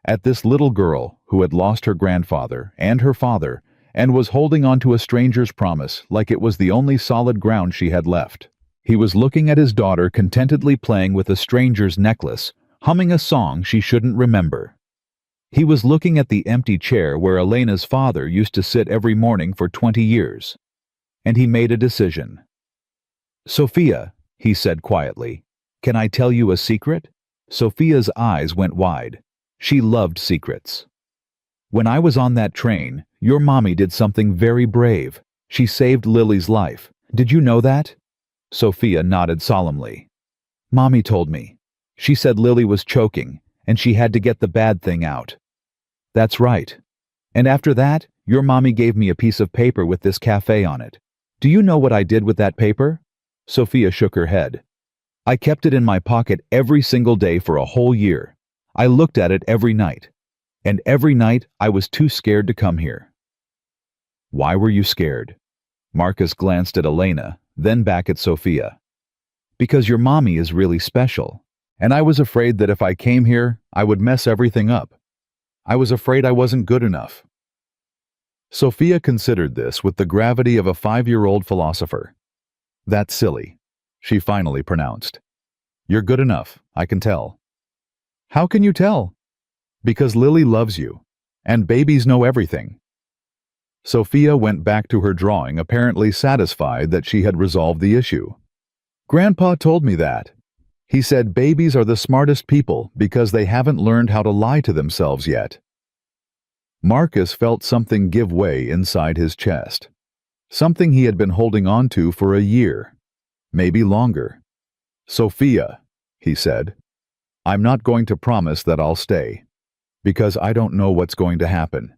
at this little girl who had lost her grandfather and her father and was holding on to a stranger's promise like it was the only solid ground she had left. He was looking at his daughter contentedly playing with a stranger's necklace, humming a song she shouldn't remember. He was looking at the empty chair where Elena's father used to sit every morning for 20 years. And he made a decision. "Sophia," he said quietly, "can I tell you a secret?" Sophia's eyes went wide. She loved secrets. "When I was on that train, your mommy did something very brave. She saved Lily's life. Did you know that?" Sophia nodded solemnly. "Mommy told me. She said Lily was choking, and she had to get the bad thing out." "That's right. And after that, your mommy gave me a piece of paper with this cafe on it. Do you know what I did with that paper?" Sophia shook her head. "I kept it in my pocket every single day for a whole year. I looked at it every night. And every night I was too scared to come here." "Why were you scared?" Marcus glanced at Elena, then back at Sophia. "Because your mommy is really special. And I was afraid that if I came here, I would mess everything up. I was afraid I wasn't good enough." Sophia considered this with the gravity of a 5-year-old philosopher. "That's silly," she finally pronounced. "You're good enough, I can tell." "How can you tell?" "Because Lily loves you, and babies know everything." Sophia went back to her drawing, apparently satisfied that she had resolved the issue. "Grandpa told me that. He said babies are the smartest people because they haven't learned how to lie to themselves yet." Marcus felt something give way inside his chest. Something he had been holding on to for a year, maybe longer. "Sophia," he said, "I'm not going to promise that I'll stay, because I don't know what's going to happen.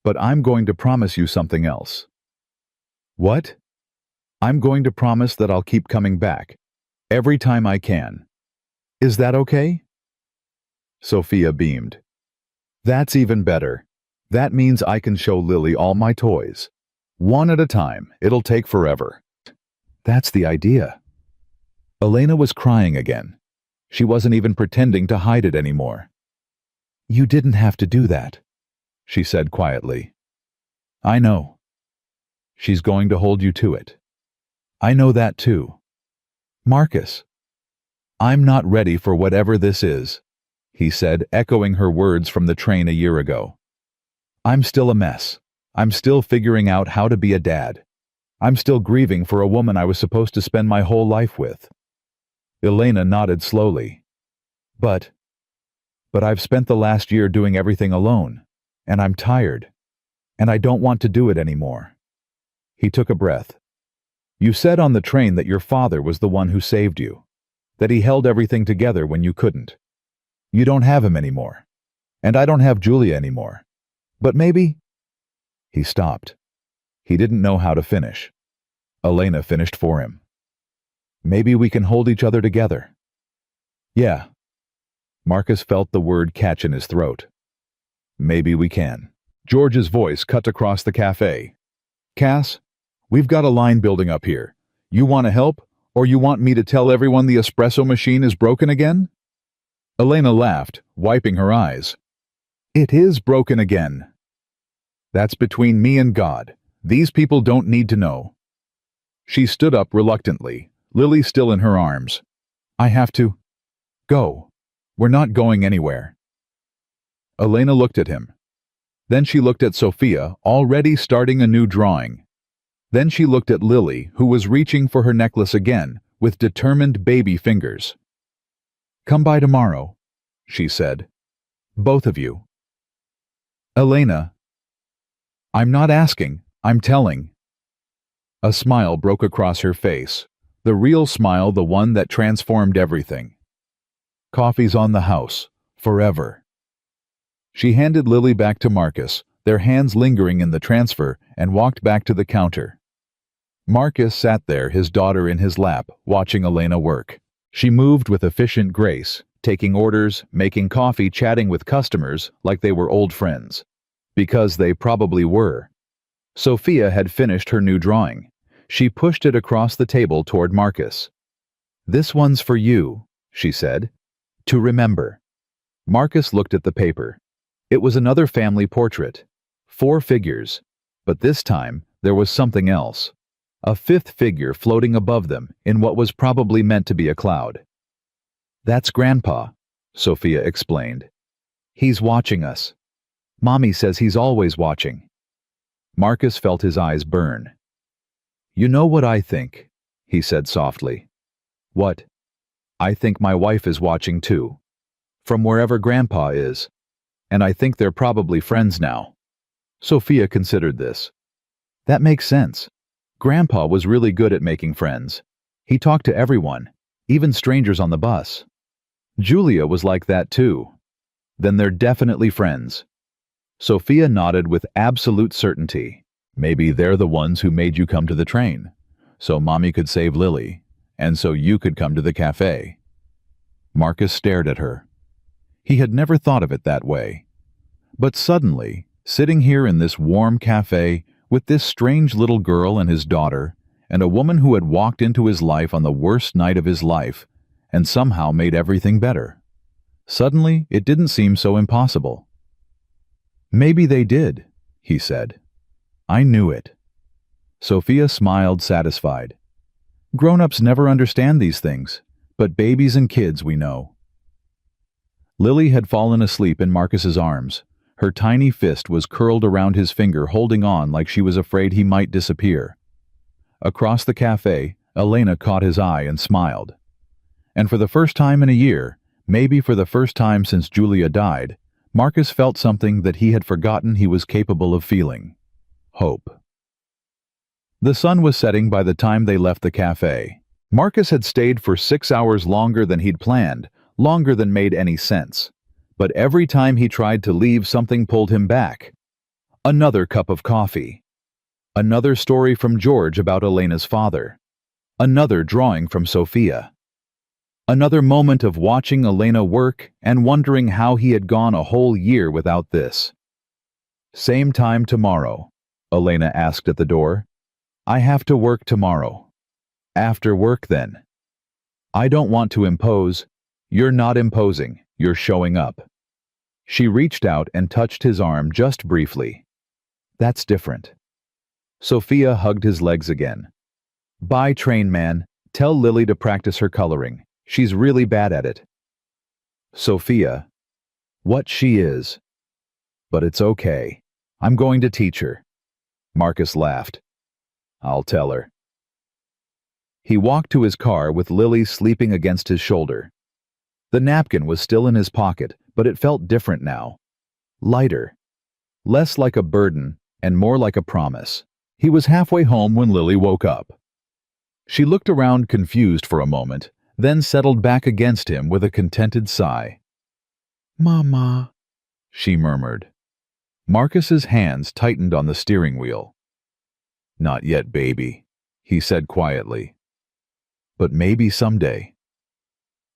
But I'm going to promise you something else." "What?" "I'm going to promise that I'll keep coming back, every time I can. Is that okay?" Sophia beamed. "That's even better. That means I can show Lily all my toys. One at a time. It'll take forever." "That's the idea." Elena was crying again. She wasn't even pretending to hide it anymore. "You didn't have to do that," she said quietly. "I know. She's going to hold you to it. I know that too. Marcus, I'm not ready for whatever this is," he said, echoing her words from the train a year ago. "I'm still a mess. I'm still figuring out how to be a dad. I'm still grieving for a woman I was supposed to spend my whole life with." Elena nodded slowly. But I've spent the last year doing everything alone, and I'm tired, and I don't want to do it anymore." He took a breath. "You said on the train that your father was the one who saved you, that he held everything together when you couldn't. You don't have him anymore, and I don't have Julia anymore. But maybe—" He stopped. He didn't know how to finish. Elena finished for him. "Maybe we can hold each other together." "Yeah." Marcus felt the word catch in his throat. "Maybe we can." George's voice cut across the cafe. "Cass, we've got a line building up here. You want to help, or you want me to tell everyone the espresso machine is broken again?" Elena laughed, wiping her eyes. "It is broken again." "That's between me and God. These people don't need to know." She stood up reluctantly, Lily still in her arms. "I have to go. We're not going anywhere." Elena looked at him. Then she looked at Sophia, already starting a new drawing. Then she looked at Lily, who was reaching for her necklace again, with determined baby fingers. "Come by tomorrow," she said. "Both of you." "Elena." "I'm not asking, I'm telling." A smile broke across her face, the real smile, the one that transformed everything. "Coffee's on the house, forever." She handed Lily back to Marcus, their hands lingering in the transfer, and walked back to the counter. Marcus sat there, his daughter in his lap, watching Elena work. She moved with efficient grace, taking orders, making coffee, chatting with customers like they were old friends. Because they probably were. Sophia had finished her new drawing. She pushed it across the table toward Marcus. "This one's for you," she said. "To remember." Marcus looked at the paper. It was another family portrait. 4 figures. But this time, there was something else. A 5th figure floating above them in what was probably meant to be a cloud. "That's Grandpa," Sophia explained. "He's watching us. Mommy says he's always watching." Marcus felt his eyes burn. "You know what I think," he said softly. "What?" "I think my wife is watching too. From wherever Grandpa is. And I think they're probably friends now." Sophia considered this. That makes sense. Grandpa was really good at making friends. He talked to everyone, even strangers on the bus. Julia was like that too. Then they're definitely friends. Sophia nodded with absolute certainty. "Maybe they're the ones who made you come to the train, so Mommy could save Lily, and so you could come to the cafe." Marcus stared at her. He had never thought of it that way. But suddenly, sitting here in this warm cafe, with this strange little girl and his daughter, and a woman who had walked into his life on the worst night of his life, and somehow made everything better. Suddenly, it didn't seem so impossible. "Maybe they did," he said. "I knew it." Sophia smiled, satisfied. "Grown-ups never understand these things, but babies and kids we know." Lily had fallen asleep in Marcus's arms. Her tiny fist was curled around his finger, holding on like she was afraid he might disappear. Across the cafe, Elena caught his eye and smiled. And for the first time in a year, maybe for the first time since Julia died, Marcus felt something that he had forgotten he was capable of feeling. Hope. The sun was setting by the time they left the cafe. Marcus had stayed for 6 hours longer than he'd planned, longer than made any sense. But every time he tried to leave, something pulled him back. Another cup of coffee. Another story from George about Elena's father. Another drawing from Sophia. Another moment of watching Elena work and wondering how he had gone a whole year without this. "Same time tomorrow?" Elena asked at the door. "I have to work tomorrow." "After work then?" "I don't want to impose." "You're not imposing. You're showing up." She reached out and touched his arm just briefly. "That's different." Sophia hugged his legs again. "Bye, train man. Tell Lily to practice her coloring. She's really bad at it." Sophia. "What she is. But it's okay. I'm going to teach her." Marcus laughed. "I'll tell her." He walked to his car with Lily sleeping against his shoulder. The napkin was still in his pocket, but it felt different now. Lighter. Less like a burden, and more like a promise. He was halfway home when Lily woke up. She looked around confused for a moment, then settled back against him with a contented sigh. "Mama," she murmured. Marcus's hands tightened on the steering wheel. "Not yet, baby," he said quietly. "But maybe someday."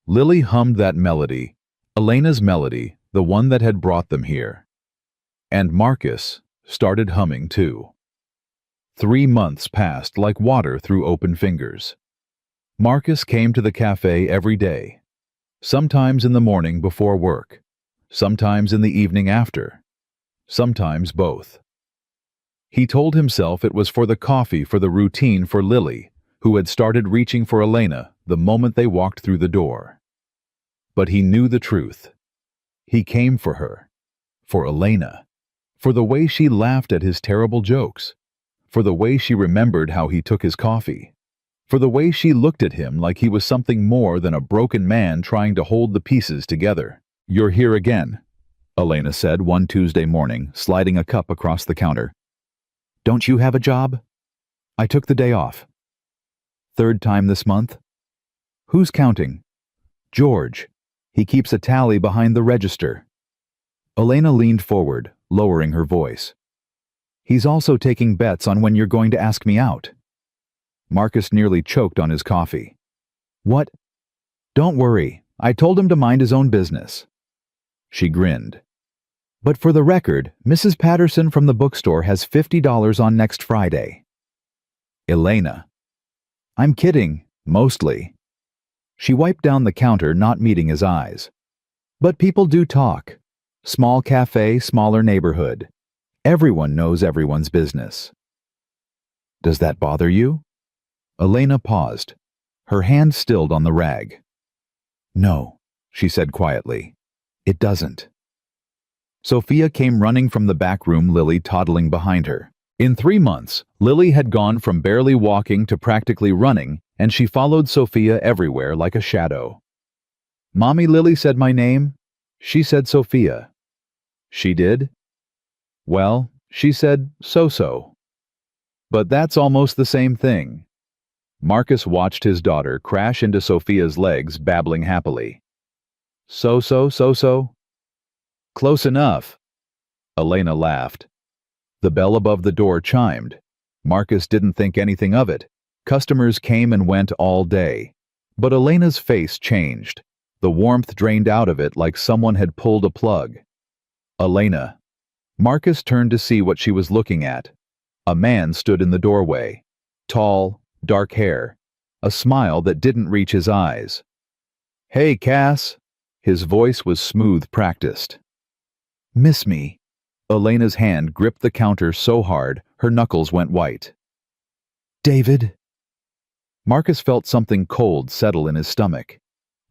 Lily hummed that melody, Elena's melody, the one that had brought them here. And Marcus started humming too. 3 months passed like water through open fingers. Marcus came to the cafe every day, sometimes in the morning before work, sometimes in the evening after, sometimes both. He told himself it was for the coffee, for the routine, for Lily, who had started reaching for Elena the moment they walked through the door. But he knew the truth. He came for her, for Elena, for the way she laughed at his terrible jokes, for the way she remembered how he took his coffee, for the way she looked at him like he was something more than a broken man trying to hold the pieces together. "You're here again," Elena said one Tuesday morning, sliding a cup across the counter. "Don't you have a job?" "I took the day off." "Third time this month?" "Who's counting?" "George. He keeps a tally behind the register." Elena leaned forward, lowering her voice. "He's also taking bets on when you're going to ask me out." Marcus nearly choked on his coffee. "What?" "Don't worry. I told him to mind his own business." She grinned. "But for the record, Mrs. Patterson from the bookstore has $50 on next Friday." Elena. "I'm kidding, mostly." She wiped down the counter, not meeting his eyes. "But people do talk. Small cafe, smaller neighborhood. Everyone knows everyone's business." "Does that bother you?" Elena paused, her hand stilled on the rag. "No," she said quietly. "It doesn't." Sophia came running from the back room, Lily toddling behind her. In 3 months, Lily had gone from barely walking to practically running, and she followed Sophia everywhere like a shadow. "Mommy, Lily said my name." "She said Sophia." "She did?" "Well, she said so-so." "But that's almost the same thing." Marcus watched his daughter crash into Sophia's legs, babbling happily. "So-so, so-so?" "Close enough." Elena laughed. The bell above the door chimed. Marcus didn't think anything of it. Customers came and went all day. But Elena's face changed. The warmth drained out of it like someone had pulled a plug. "Elena." Marcus turned to see what she was looking at. A man stood in the doorway. Tall, dark hair. A smile that didn't reach his eyes. "Hey, Cass." His voice was smooth, practiced. "Miss me." Elena's hand gripped the counter so hard, her knuckles went white. "David." Marcus felt something cold settle in his stomach.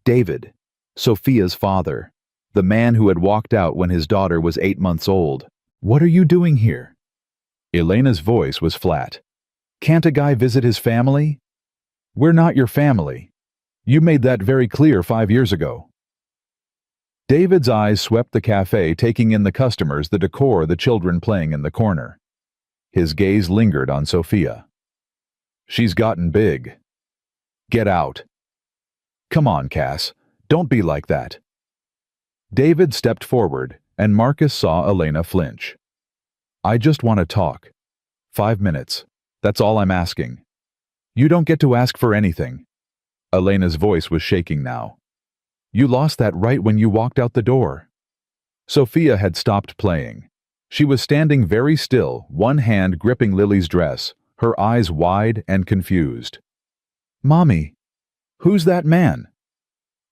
David, Sophia's father, the man who had walked out when his daughter was 8 months old. "What are you doing here?" Elena's voice was flat. "Can't a guy visit his family?" "We're not your family. You made that very clear 5 years ago." David's eyes swept the cafe, taking in the customers, the decor, the children playing in the corner. His gaze lingered on Sophia. "She's gotten big." "Get out." "Come on, Cass. Don't be like that." David stepped forward, and Marcus saw Elena flinch. "I just want to talk. 5 minutes. That's all I'm asking." "You don't get to ask for anything." Elena's voice was shaking now. "You lost that right when you walked out the door." Sophia had stopped playing. She was standing very still, one hand gripping Lily's dress, her eyes wide and confused. "Mommy, who's that man?"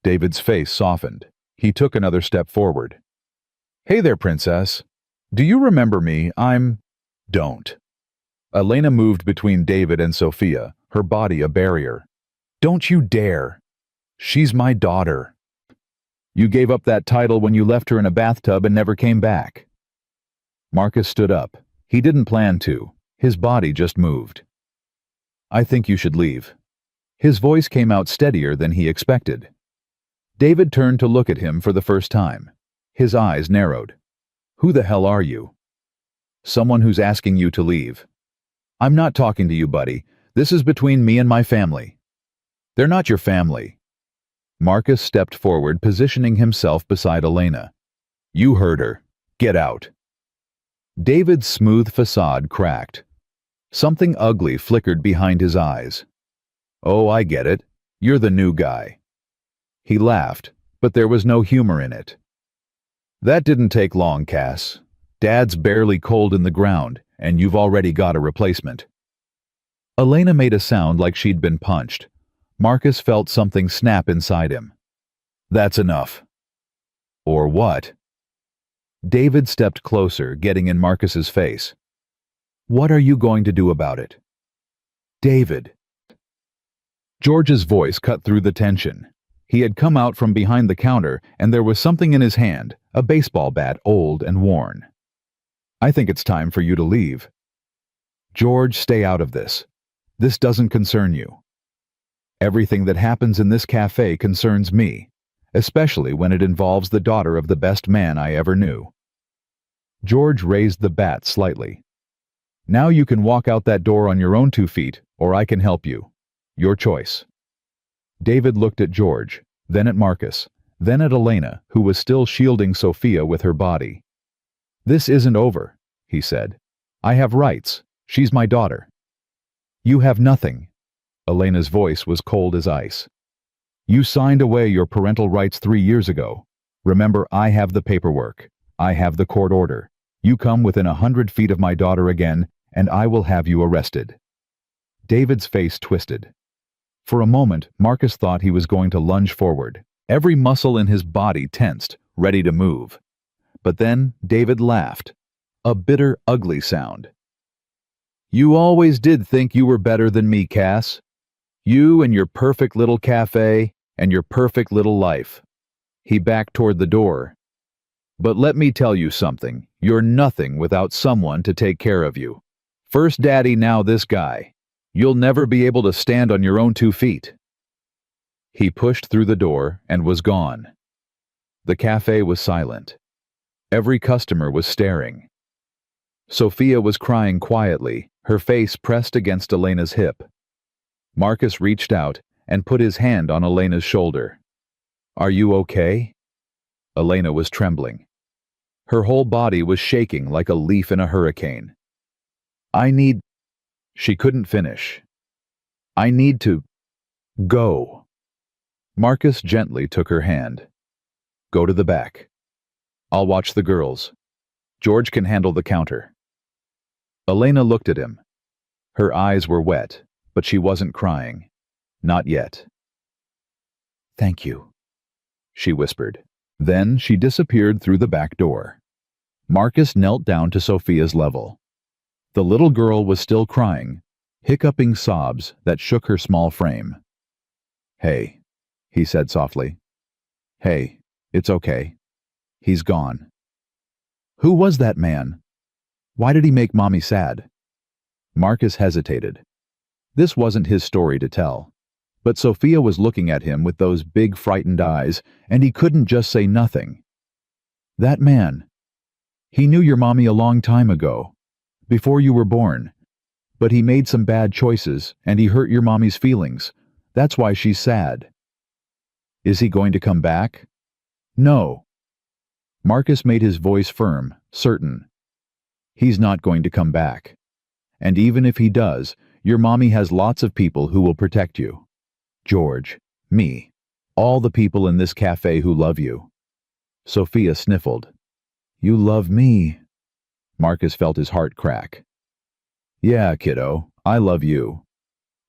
David's face softened. He took another step forward. "Hey there, princess. Do you remember me? I'm—" "Don't." Elena moved between David and Sophia, her body a barrier. "Don't you dare. She's my daughter. You gave up that title when you left her in a bathtub and never came back." Marcus stood up. He didn't plan to. His body just moved. "I think you should leave." His voice came out steadier than he expected. David turned to look at him for the first time. His eyes narrowed. "Who the hell are you?" "Someone who's asking you to leave." "I'm not talking to you, buddy. This is between me and my family." "They're not your family." Marcus stepped forward, positioning himself beside Elena. "You heard her. Get out." David's smooth facade cracked. Something ugly flickered behind his eyes. "Oh, I get it. You're the new guy." He laughed, but there was no humor in it. "That didn't take long, Cass. Dad's barely cold in the ground, and you've already got a replacement." Elena made a sound like she'd been punched. Marcus felt something snap inside him. "That's enough." "Or what?" David stepped closer, getting in Marcus's face. "What are you going to do about it?" "David." George's voice cut through the tension. He had come out from behind the counter, and there was something in his hand, a baseball bat, old and worn. "I think it's time for you to leave." George, stay out of this. This doesn't concern you. Everything that happens in this cafe concerns me, especially when it involves the daughter of the best man I ever knew. George raised the bat slightly. Now you can walk out that door on your own 2 feet, or I can help you. Your choice. David looked at George, then at Marcus, then at Elena, who was still shielding Sophia with her body. This isn't over, he said. I have rights. She's my daughter. You have nothing. Elena's voice was cold as ice. You signed away your parental rights 3 years ago. Remember, I have the paperwork. I have the court order. You come within 100 feet of my daughter again, and I will have you arrested. David's face twisted. For a moment, Marcus thought he was going to lunge forward. Every muscle in his body tensed, ready to move. But then David laughed. A bitter, ugly sound. You always did think you were better than me, Cass. You and your perfect little cafe and your perfect little life. He backed toward the door. But let me tell you something. You're nothing without someone to take care of you. First daddy, now this guy. You'll never be able to stand on your own 2 feet. He pushed through the door and was gone. The cafe was silent. Every customer was staring. Sophia was crying quietly, her face pressed against Elena's hip. Marcus reached out and put his hand on Elena's shoulder. Are you okay? Elena was trembling. Her whole body was shaking like a leaf in a hurricane. She couldn't finish. I need to go. Marcus gently took her hand. Go to the back. I'll watch the girls. George can handle the counter. Elena looked at him. Her eyes were wet, but she wasn't crying. Not yet. Thank you, she whispered. Then she disappeared through the back door. Marcus knelt down to Sophia's level. The little girl was still crying, hiccuping sobs that shook her small frame. Hey, he said softly. Hey, it's okay. He's gone. Who was that man? Why did he make Mommy sad? Marcus hesitated. This wasn't his story to tell. But Sophia was looking at him with those big frightened eyes, and he couldn't just say nothing. That man. He knew your mommy a long time ago, before you were born. But he made some bad choices, and he hurt your mommy's feelings. That's why she's sad. Is he going to come back? No. Marcus made his voice firm, certain. He's not going to come back. And even if he does, your mommy has lots of people who will protect you. George, me, all the people in this cafe who love you. Sophia sniffled. You love me. Marcus felt his heart crack. Yeah, kiddo, I love you.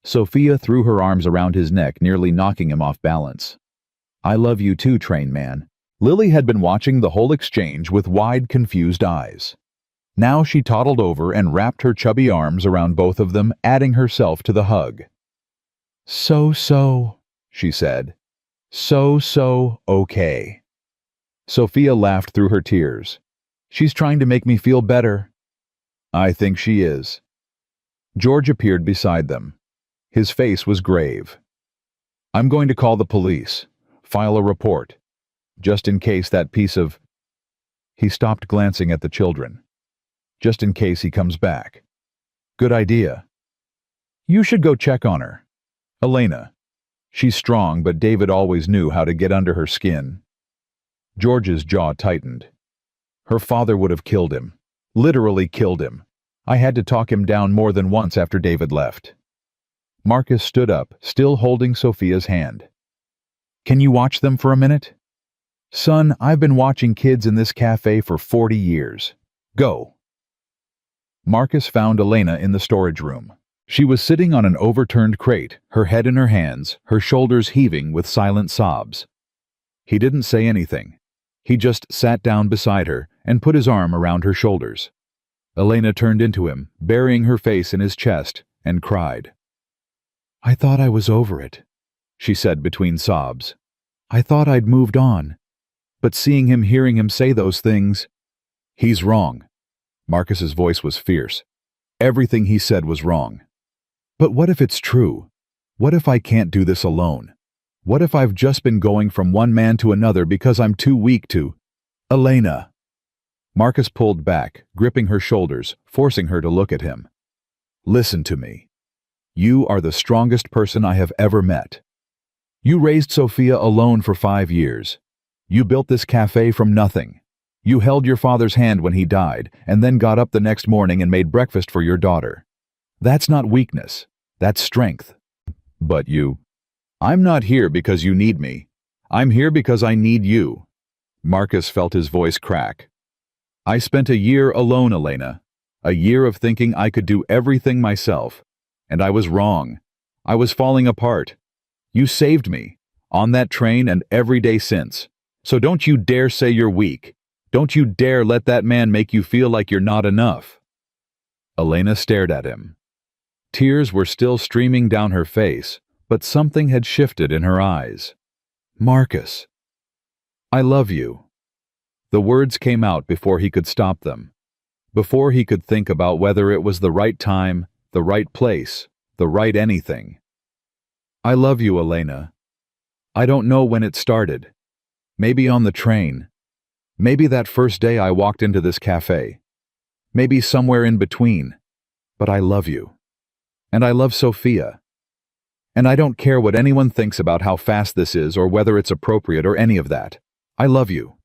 Sophia threw her arms around his neck, nearly knocking him off balance. I love you too, train man. Lily had been watching the whole exchange with wide, confused eyes. Now she toddled over and wrapped her chubby arms around both of them, adding herself to the hug. So, she said. So, okay. Sophia laughed through her tears. She's trying to make me feel better. I think she is. George appeared beside them. His face was grave. I'm going to call the police, file a report, just in case that piece of... He stopped glancing at the children. Just in case he comes back. Good idea. You should go check on her. Elena. She's strong, but David always knew how to get under her skin. George's jaw tightened. Her father would have killed him. Literally killed him. I had to talk him down more than once after David left. Marcus stood up, still holding Sophia's hand. Can you watch them for a minute? Son, I've been watching kids in this cafe for 40 years. Go. Marcus found Elena in the storage room. She was sitting on an overturned crate, her head in her hands, her shoulders heaving with silent sobs. He didn't say anything. He just sat down beside her and put his arm around her shoulders. Elena turned into him, burying her face in his chest, and cried. I thought I was over it, she said between sobs. I thought I'd moved on. But hearing him say those things... He's wrong. Marcus's voice was fierce. Everything he said was wrong. But what if it's true? What if I can't do this alone? What if I've just been going from one man to another because I'm too weak to... Elena! Marcus pulled back, gripping her shoulders, forcing her to look at him. Listen to me. You are the strongest person I have ever met. You raised Sophia alone for 5 years. You built this cafe from nothing. You held your father's hand when he died, and then got up the next morning and made breakfast for your daughter. That's not weakness. That's strength. But you... I'm not here because you need me. I'm here because I need you. Marcus felt his voice crack. I spent a year alone, Elena. A year of thinking I could do everything myself. And I was wrong. I was falling apart. You saved me, on that train and every day since. So don't you dare say you're weak. Don't you dare let that man make you feel like you're not enough. Elena stared at him. Tears were still streaming down her face, but something had shifted in her eyes. Marcus. I love you. The words came out before he could stop them, before he could think about whether it was the right time, the right place, the right anything. I love you, Elena. I don't know when it started. Maybe on the train. Maybe that first day I walked into this cafe. Maybe somewhere in between. But I love you. And I love Sophia. And I don't care what anyone thinks about how fast this is or whether it's appropriate or any of that. I love you.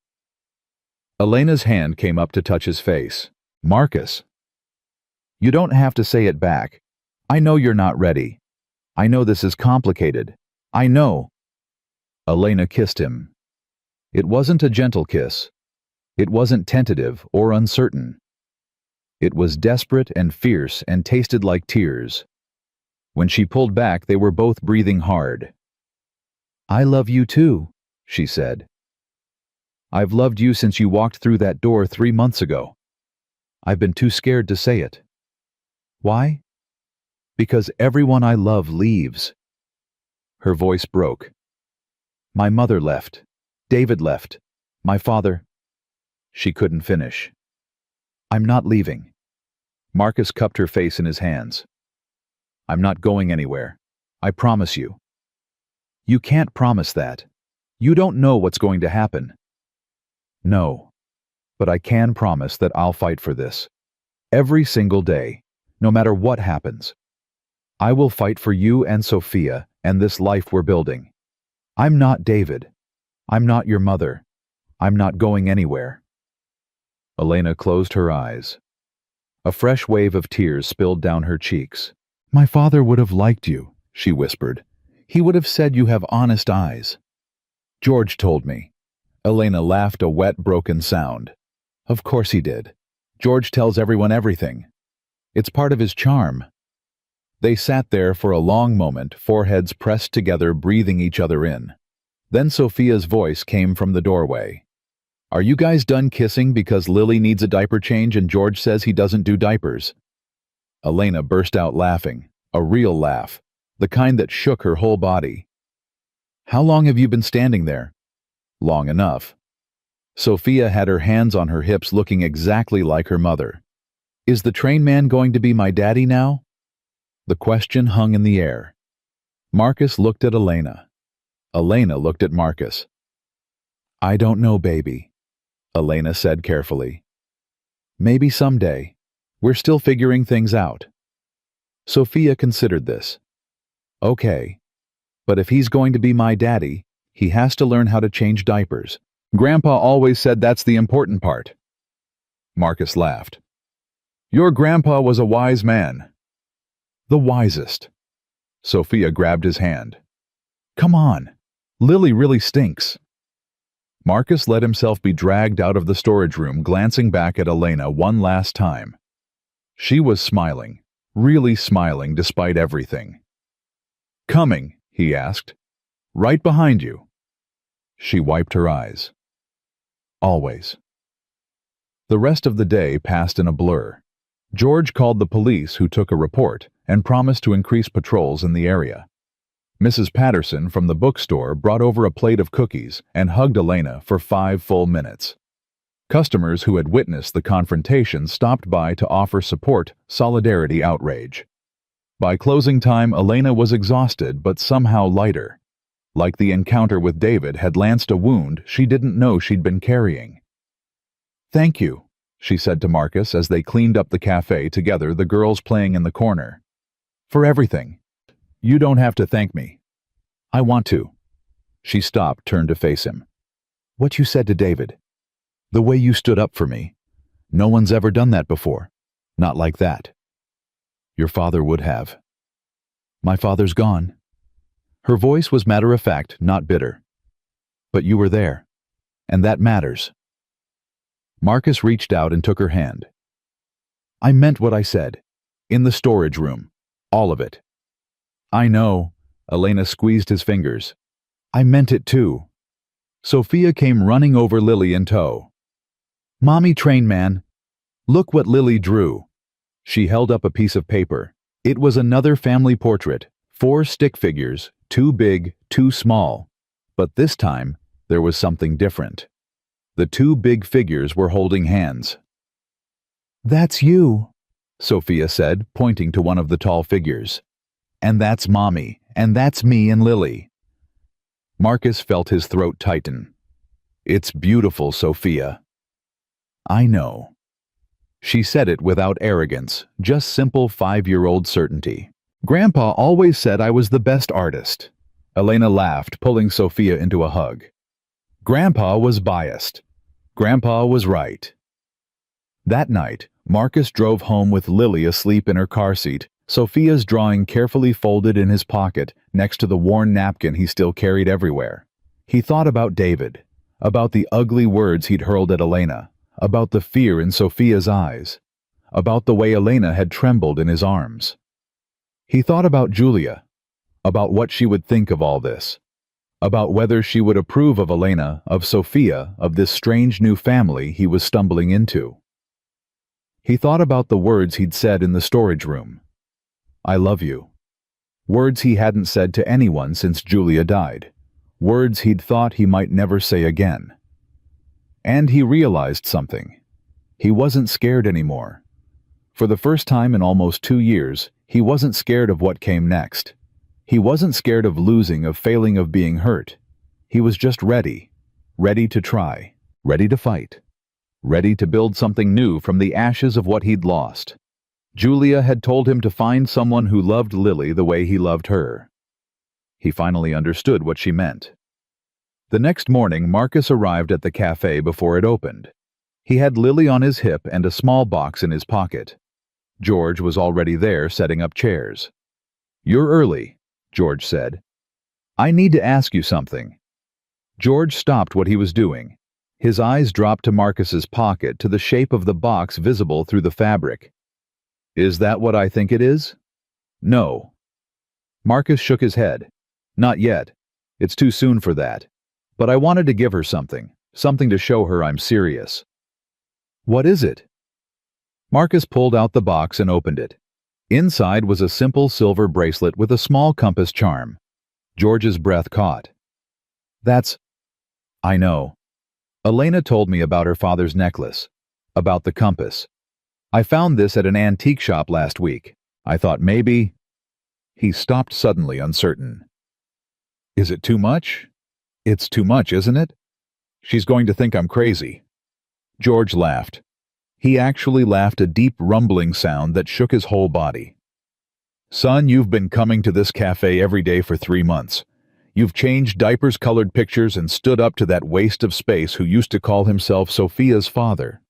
Elena's hand came up to touch his face. Marcus. You don't have to say it back. I know you're not ready. I know this is complicated. I know. Elena kissed him. It wasn't a gentle kiss. It wasn't tentative or uncertain. It was desperate and fierce and tasted like tears. When she pulled back, they were both breathing hard. I love you too, she said. I've loved you since you walked through that door 3 months ago. I've been too scared to say it. Why? Because everyone I love leaves. Her voice broke. My mother left. David left. My father. She couldn't finish. I'm not leaving. Marcus cupped her face in his hands. I'm not going anywhere. I promise you. You can't promise that. You don't know what's going to happen. No. But I can promise that I'll fight for this. Every single day, no matter what happens. I will fight for you and Sophia and this life we're building. I'm not David. I'm not your mother. I'm not going anywhere. Elena closed her eyes. A fresh wave of tears spilled down her cheeks. My father would have liked you, she whispered. He would have said you have honest eyes. George told me. Elena laughed a wet, broken sound. Of course he did. George tells everyone everything. It's part of his charm. They sat there for a long moment, foreheads pressed together, breathing each other in. Then Sophia's voice came from the doorway. Are you guys done kissing because Lily needs a diaper change and George says he doesn't do diapers? Elena burst out laughing, a real laugh, the kind that shook her whole body. How long have you been standing there? Long enough. Sophia had her hands on her hips, looking exactly like her mother. Is the train man going to be my daddy now? The question hung in the air. Marcus looked at Elena. Elena looked at Marcus. I don't know, baby, Elena said carefully. Maybe someday. We're still figuring things out. Sophia considered this. Okay. But if he's going to be my daddy, he has to learn how to change diapers. Grandpa always said that's the important part. Marcus laughed. Your grandpa was a wise man. The wisest. Sophia grabbed his hand. Come on. Lily really stinks. Marcus let himself be dragged out of the storage room, glancing back at Elena one last time. She was smiling, really smiling despite everything. Coming, he asked. Right behind you. She wiped her eyes. Always. The rest of the day passed in a blur. George called the police, who took a report and promised to increase patrols in the area. Mrs. Patterson from the bookstore brought over a plate of cookies and hugged Elena for 5 full minutes. Customers who had witnessed the confrontation stopped by to offer support, solidarity, outrage. By closing time, Elena was exhausted but somehow lighter. Like the encounter with David had lanced a wound she didn't know she'd been carrying. "Thank you," she said to Marcus as they cleaned up the cafe together, the girls playing in the corner. "For everything. You don't have to thank me. I want to." She stopped, turned to face him. "What you said to David. The way you stood up for me. No one's ever done that before. Not like that. Your father would have." "My father's gone." Her voice was matter-of-fact, not bitter. "But you were there. And that matters." Marcus reached out and took her hand. "I meant what I said. In the storage room. All of it." "I know." Elena squeezed his fingers. "I meant it too." Sophia came running over, Lily in tow. "Mommy Train Man, look what Lily drew." She held up a piece of paper. It was another family portrait, 4 stick figures, 2 big, 2 small. But this time, there was something different. The 2 big figures were holding hands. "That's you," Sophia said, pointing to one of the tall figures. "And that's Mommy, and that's me and Lily." Marcus felt his throat tighten. "It's beautiful, Sophia." "I know." She said it without arrogance, just simple 5-year-old certainty. "Grandpa always said I was the best artist." Elena laughed, pulling Sophia into a hug. "Grandpa was biased. Grandpa was right." That night, Marcus drove home with Lily asleep in her car seat, Sophia's drawing carefully folded in his pocket next to the worn napkin he still carried everywhere. He thought about David, about the ugly words he'd hurled at Elena, about the fear in Sophia's eyes, about the way Elena had trembled in his arms. He thought about Julia, about what she would think of all this, about whether she would approve of Elena, of Sophia, of this strange new family he was stumbling into. He thought about the words he'd said in the storage room. "I love you." Words he hadn't said to anyone since Julia died. Words he'd thought he might never say again. And he realized something. He wasn't scared anymore. For the first time in almost 2 years, he wasn't scared of what came next. He wasn't scared of losing, of failing, of being hurt. He was just ready. Ready to try. Ready to fight. Ready to build something new from the ashes of what he'd lost. Julia had told him to find someone who loved Lily the way he loved her. He finally understood what she meant. The next morning, Marcus arrived at the cafe before it opened. He had Lily on his hip and a small box in his pocket. George was already there setting up chairs. "You're early," George said. "I need to ask you something." George stopped what he was doing. His eyes dropped to Marcus's pocket, to the shape of the box visible through the fabric. "Is that what I think it is?" "No." Marcus shook his head. "Not yet. It's too soon for that. But I wanted to give her something to show her I'm serious." "What is it?" Marcus pulled out the box and opened it. Inside was a simple silver bracelet with a small compass charm. George's breath caught. I know. Elena told me about her father's necklace, about the compass. I found this at an antique shop last week. I thought maybe..." He stopped suddenly, uncertain. "Is it too much?" "It's too much, isn't it? She's going to think I'm crazy." George laughed. He actually laughed, a deep rumbling sound that shook his whole body. "Son, you've been coming to this cafe every day for 3 months. You've changed diapers, colored pictures, and stood up to that waste of space who used to call himself Sophia's father.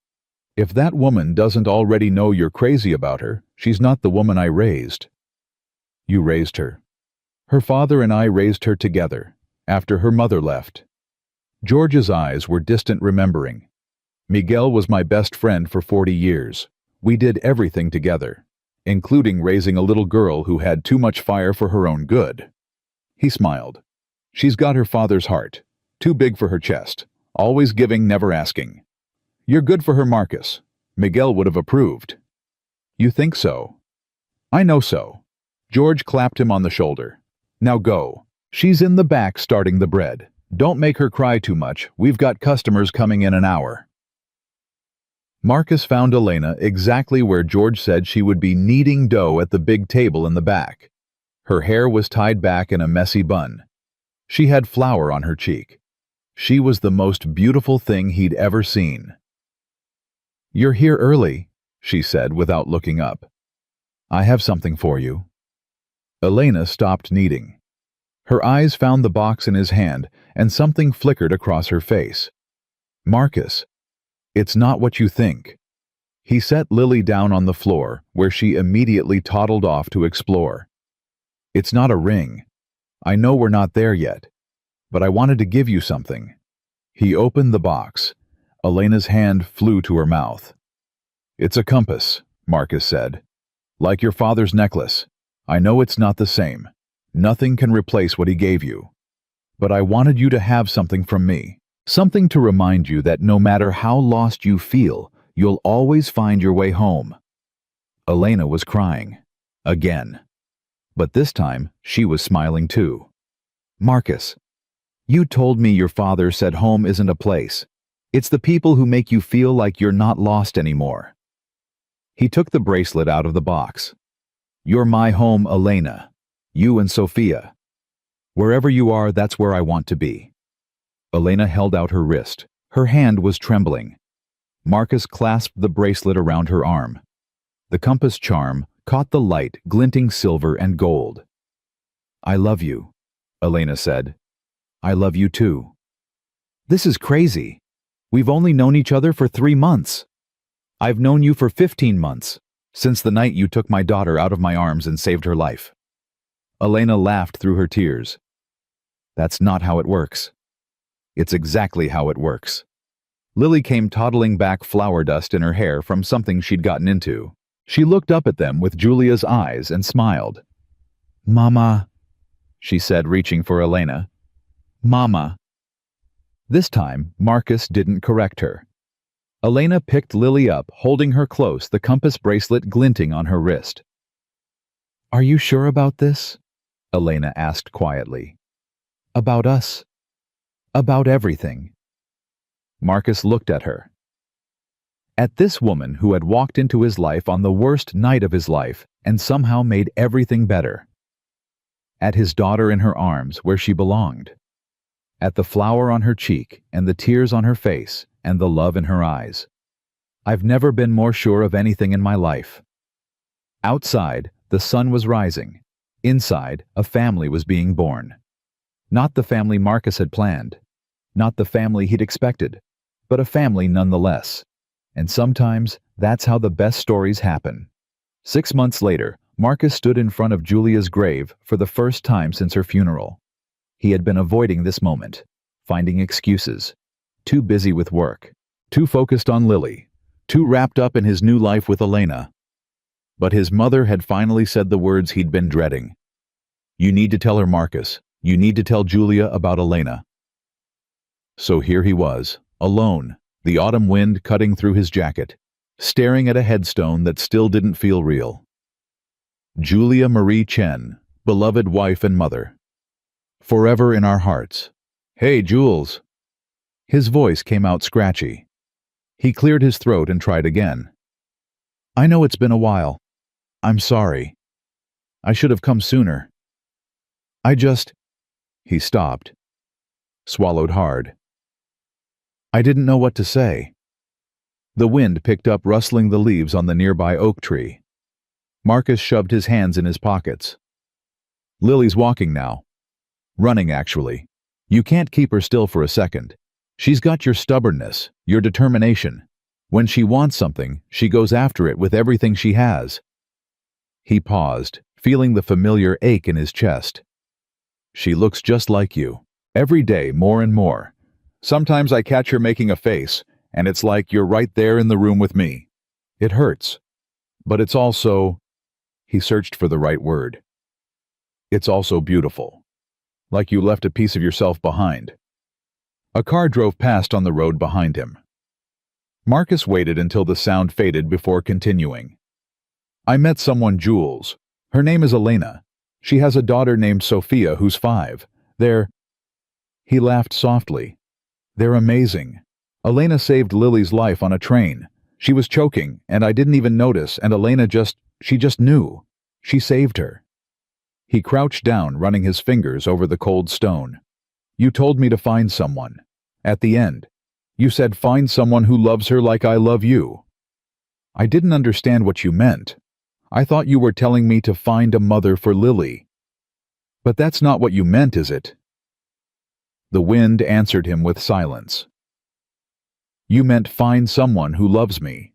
If that woman doesn't already know you're crazy about her, she's not the woman I raised." "You raised her." "Her father and I raised her together, after her mother left." George's eyes were distant remembering. "Miguel was my best friend for 40 years. We did everything together, including raising a little girl who had too much fire for her own good." He smiled. "She's got her father's heart, too big for her chest, always giving, never asking. You're good for her, Marcus. Miguel would have approved." "You think so?" "I know so." George clapped him on the shoulder. "Now go. She's in the back starting the bread. Don't make her cry too much. We've got customers coming in an hour." Marcus found Elena exactly where George said she would be, kneading dough at the big table in the back. Her hair was tied back in a messy bun. She had flour on her cheek. She was the most beautiful thing he'd ever seen. "You're here early," she said without looking up. "I have something for you." Elena stopped kneading. Her eyes found the box in his hand, and something flickered across her face. "Marcus, it's not what you think." He set Lily down on the floor, where she immediately toddled off to explore. "It's not a ring. I know we're not there yet, but I wanted to give you something." He opened the box. Elena's hand flew to her mouth. "It's a compass," Marcus said. "Like your father's necklace. I know it's not the same. Nothing can replace what he gave you. But I wanted you to have something from me. Something to remind you that no matter how lost you feel, you'll always find your way home." Elena was crying. Again. But this time, she was smiling too. "Marcus, you told me your father said home isn't a place. It's the people who make you feel like you're not lost anymore." He took the bracelet out of the box. "You're my home, Elena. You and Sophia. Wherever you are, that's where I want to be." Elena held out her wrist. Her hand was trembling. Marcus clasped the bracelet around her arm. The compass charm caught the light, glinting silver and gold. "I love you," Elena said. "I love you too." "This is crazy. We've only known each other for 3 months. I've known you for 15 months, since the night you took my daughter out of my arms and saved her life." Elena laughed through her tears. "That's not how it works." "It's exactly how it works." Lily came toddling back, flour dust in her hair from something she'd gotten into. She looked up at them with Julia's eyes and smiled. "Mama," she said, reaching for Elena. "Mama." This time, Marcus didn't correct her. Elena picked Lily up, holding her close, the compass bracelet glinting on her wrist. "Are you sure about this?" Elena asked quietly. "About us? About everything?" Marcus looked at her. At this woman who had walked into his life on the worst night of his life and somehow made everything better. At his daughter in her arms where she belonged. At the flower on her cheek and the tears on her face and the love in her eyes. I've never been more sure of anything in my life. Outside, the sun was rising. Inside, a family was being born. Not the family Marcus had planned. Not the family he'd expected. But a family nonetheless. And sometimes, that's how the best stories happen. 6 months later, Marcus stood in front of Julia's grave for the first time since her funeral. He had been avoiding this moment, finding excuses. Too busy with work. Too focused on Lily. Too wrapped up in his new life with Elena. But his mother had finally said the words he'd been dreading. "You need to tell her, Marcus. You need to tell Julia about Elena." So here he was, alone, the autumn wind cutting through his jacket, staring at a headstone that still didn't feel real. Julia Marie Chen, beloved wife and mother. Forever in our hearts. "Hey, Jules." His voice came out scratchy. He cleared his throat and tried again. "I know it's been a while. I'm sorry. I should have come sooner. He stopped. Swallowed hard. "I didn't know what to say." The wind picked up, rustling the leaves on the nearby oak tree. Marcus shoved his hands in his pockets. "Lily's walking now. Running, actually. You can't keep her still for a second. She's got your stubbornness, your determination. When she wants something, she goes after it with everything she has." He paused, feeling the familiar ache in his chest. "She looks just like you. Every day, more and more. Sometimes I catch her making a face, and it's like you're right there in the room with me. It hurts. But it's also..." He searched for the right word. "It's also beautiful. Like you left a piece of yourself behind." A car drove past on the road behind him. Marcus waited until the sound faded before continuing. "I met someone, Jules. Her name is Elena. She has a daughter named Sophia who's 5. He laughed softly. "They're amazing. Elena saved Lily's life on a train. She was choking, and I didn't even notice, and she just knew. She saved her. He crouched down, running his fingers over the cold stone. You told me to find someone. At the end, you said find someone who loves her like I love you. I didn't understand what you meant. I thought you were telling me to find a mother for Lily. But that's not what you meant, is it? The wind answered him with silence. You meant find someone who loves me.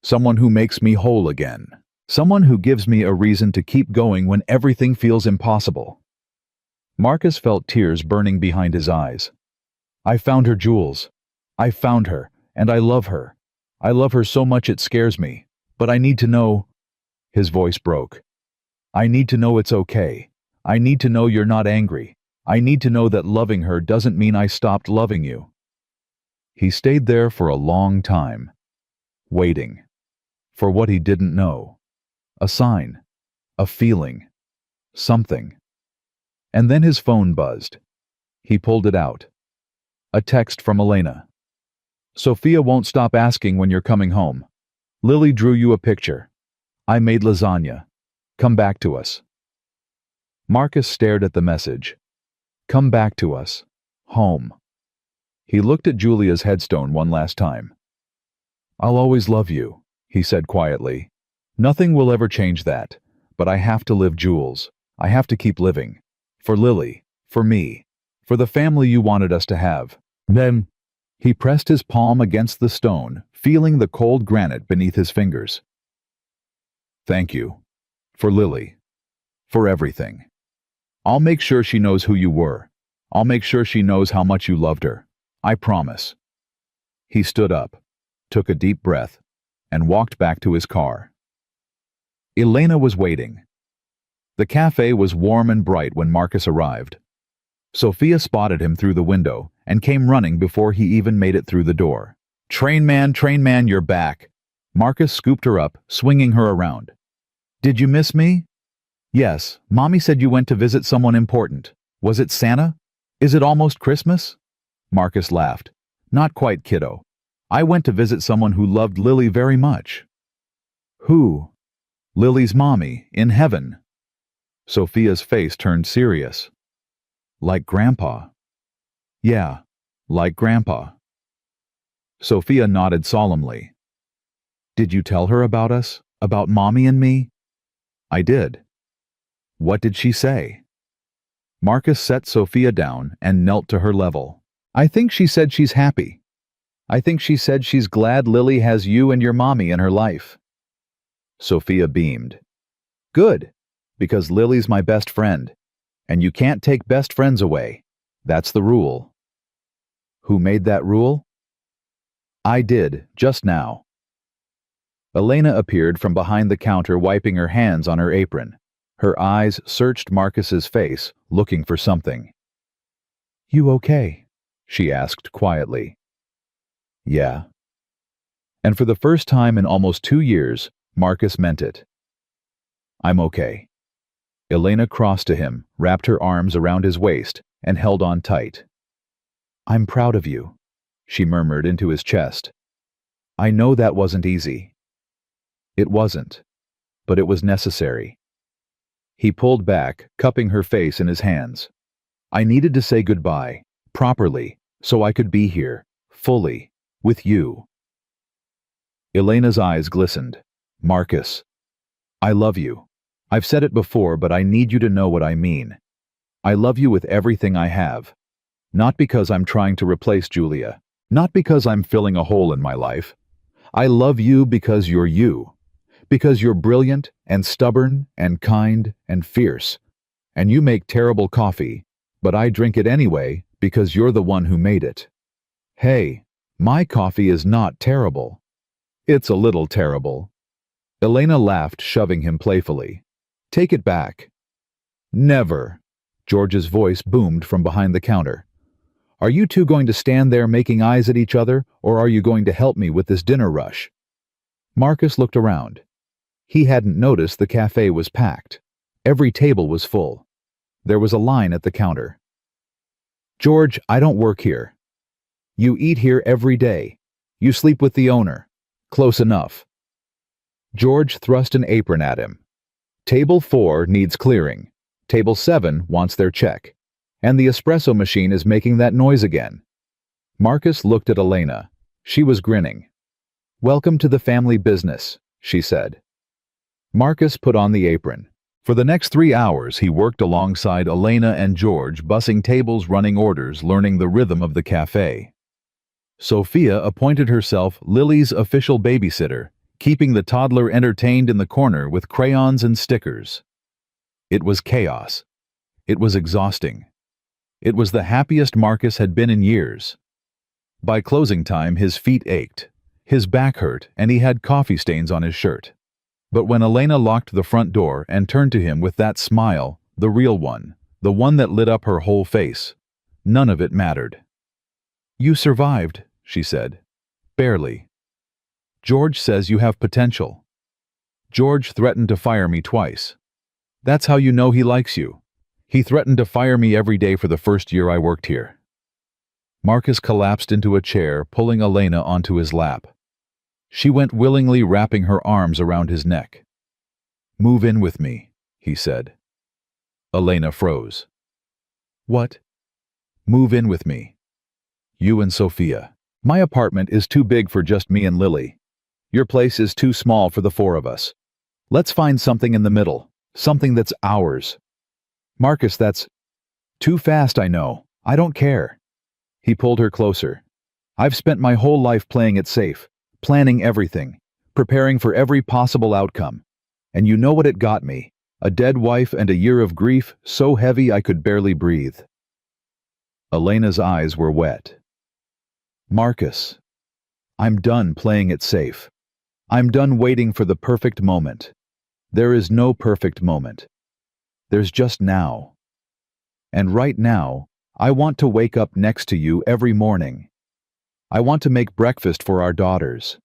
Someone who makes me whole again. Someone who gives me a reason to keep going when everything feels impossible. Marcus felt tears burning behind his eyes. I found her, Jules. I found her, and I love her. I love her so much it scares me. But I need to know... His voice broke. I need to know it's okay. I need to know you're not angry. I need to know that loving her doesn't mean I stopped loving you. He stayed there for a long time, waiting, for what he didn't know. A sign, a feeling, something. And then his phone buzzed. He pulled it out. A text from Elena. Sophia won't stop asking when you're coming home. Lily drew you a picture. I made lasagna. Come back to us. Marcus stared at the message. Come back to us. Home. He looked at Julia's headstone one last time. I'll always love you, he said quietly. Nothing will ever change that, but I have to live, Jules. I have to keep living. For Lily, for me, for the family you wanted us to have. Then, he pressed his palm against the stone, feeling the cold granite beneath his fingers. Thank you. For Lily. For everything. I'll make sure she knows who you were. I'll make sure she knows how much you loved her. I promise. He stood up, took a deep breath, and walked back to his car. Elena was waiting. The cafe was warm and bright when Marcus arrived. Sophia spotted him through the window and came running before he even made it through the door. Train man, you're back. Marcus scooped her up, swinging her around. Did you miss me? Yes, Mommy said you went to visit someone important. Was it Santa? Is it almost Christmas? Marcus laughed. Not quite, kiddo. I went to visit someone who loved Lily very much. Who? Lily's mommy, in heaven. Sophia's face turned serious. Like Grandpa. Yeah, like Grandpa. Sophia nodded solemnly. Did you tell her about us? About Mommy and me? I did. What did she say? Marcus set Sophia down and knelt to her level. I think she said she's happy. I think she said she's glad Lily has you and your mommy in her life. Sophia beamed. Good, because Lily's my best friend, and you can't take best friends away. That's the rule. Who made that rule? I did, just now. Elena appeared from behind the counter, wiping her hands on her apron. Her eyes searched Marcus's face, looking for something. You okay? She asked quietly. Yeah. And for the first time in almost 2 years, Marcus meant it. I'm okay. Elena crossed to him, wrapped her arms around his waist, and held on tight. I'm proud of you, she murmured into his chest. I know that wasn't easy. It wasn't, but it was necessary. He pulled back, cupping her face in his hands. I needed to say goodbye, properly, so I could be here, fully, with you. Elena's eyes glistened. Marcus, I love you. I've said it before, but I need you to know what I mean. I love you with everything I have. Not because I'm trying to replace Julia. Not because I'm filling a hole in my life. I love you because you're you. Because you're brilliant and stubborn and kind and fierce. And you make terrible coffee, but I drink it anyway because you're the one who made it. Hey, my coffee is not terrible. It's a little terrible. Elena laughed, shoving him playfully. Take it back. Never. George's voice boomed from behind the counter. Are you two going to stand there making eyes at each other, or are you going to help me with this dinner rush? Marcus looked around. He hadn't noticed the cafe was packed. Every table was full. There was a line at the counter. George, I don't work here. You eat here every day. You sleep with the owner. Close enough. George thrust an apron at him. Table 4 needs clearing. Table 7 wants their check. And the espresso machine is making that noise again. Marcus looked at Elena. She was grinning. "Welcome to the family business," she said. Marcus put on the apron. For the next 3 hours, he worked alongside Elena and George, bussing tables, running orders, learning the rhythm of the cafe. Sophia appointed herself Lily's official babysitter, keeping the toddler entertained in the corner with crayons and stickers. It was chaos. It was exhausting. It was the happiest Marcus had been in years. By closing time, his feet ached, his back hurt, and he had coffee stains on his shirt. But when Elena locked the front door and turned to him with that smile, the real one, the one that lit up her whole face, none of it mattered. "You survived," she said. "Barely. George says you have potential. George threatened to fire me twice. That's how you know he likes you. He threatened to fire me every day for the first year I worked here." Marcus collapsed into a chair, pulling Elena onto his lap. She went willingly, wrapping her arms around his neck. "Move in with me," he said. Elena froze. "What?" "Move in with me. You and Sophia. My apartment is too big for just me and Lily. Your place is too small for the 4 of us. Let's find something in the middle, something that's ours." "Marcus, that's too fast, I know. I don't care." He pulled her closer. "I've spent my whole life playing it safe, planning everything, preparing for every possible outcome. And you know what it got me? A dead wife and a year of grief so heavy I could barely breathe." Elena's eyes were wet. "Marcus, I'm done playing it safe. I'm done waiting for the perfect moment. There is no perfect moment. There's just now. And right now, I want to wake up next to you every morning. I want to make breakfast for our daughters.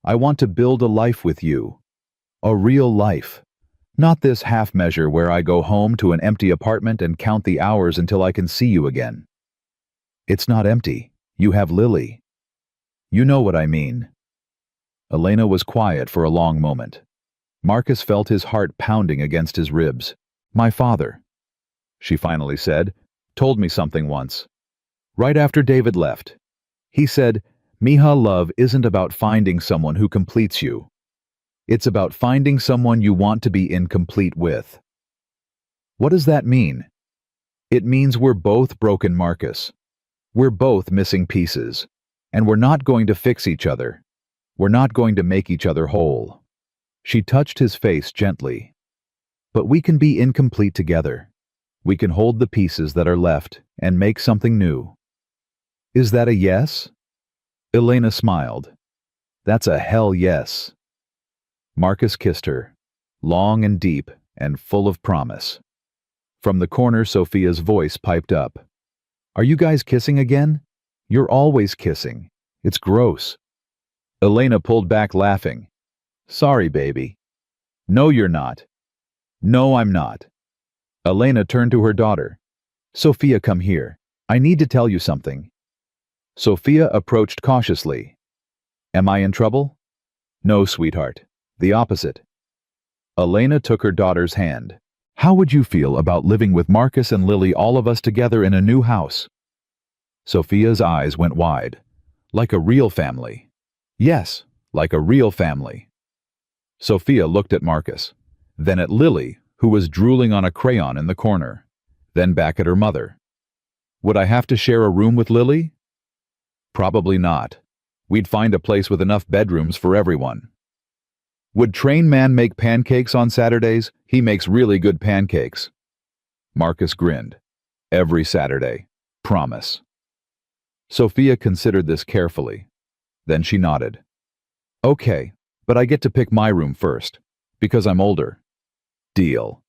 I want to build a life with you. A real life. Not this half measure where I go home to an empty apartment and count the hours until I can see you again. It's not empty. You have Lily. You know what I mean." Elena was quiet for a long moment. Marcus felt his heart pounding against his ribs. "My father," she finally said, "told me something once. Right after David left. He said, 'Miha, love isn't about finding someone who completes you. It's about finding someone you want to be incomplete with.'" What does that mean? It means we're both broken, Marcus. We're both missing pieces. And we're not going to fix each other. We're not going to make each other whole. She touched his face gently. But we can be incomplete together. We can hold the pieces that are left and make something new. Is that a yes? Elena smiled. That's a hell yes. Marcus kissed her, long and deep and full of promise. From the corner, Sophia's voice piped up. "Are you guys kissing again? You're always kissing. It's gross." Elena pulled back, laughing. "Sorry, baby." "No, you're not." "No, I'm not." Elena turned to her daughter. "Sophia, come here. I need to tell you something." Sophia approached cautiously. "Am I in trouble?" "No, sweetheart. The opposite." Elena took her daughter's hand. "How would you feel about living with Marcus and Lily, all of us together in a new house?" Sophia's eyes went wide. "Like a real family." "Yes, like a real family." Sophia looked at Marcus, then at Lily, who was drooling on a crayon in the corner, then back at her mother. "Would I have to share a room with Lily?" "Probably not. We'd find a place with enough bedrooms for everyone." "Would Train Man make pancakes on Saturdays? He makes really good pancakes." Marcus grinned. "Every Saturday. Promise." Sophia considered this carefully. Then she nodded. "Okay, but I get to pick my room first, because I'm older." "Deal."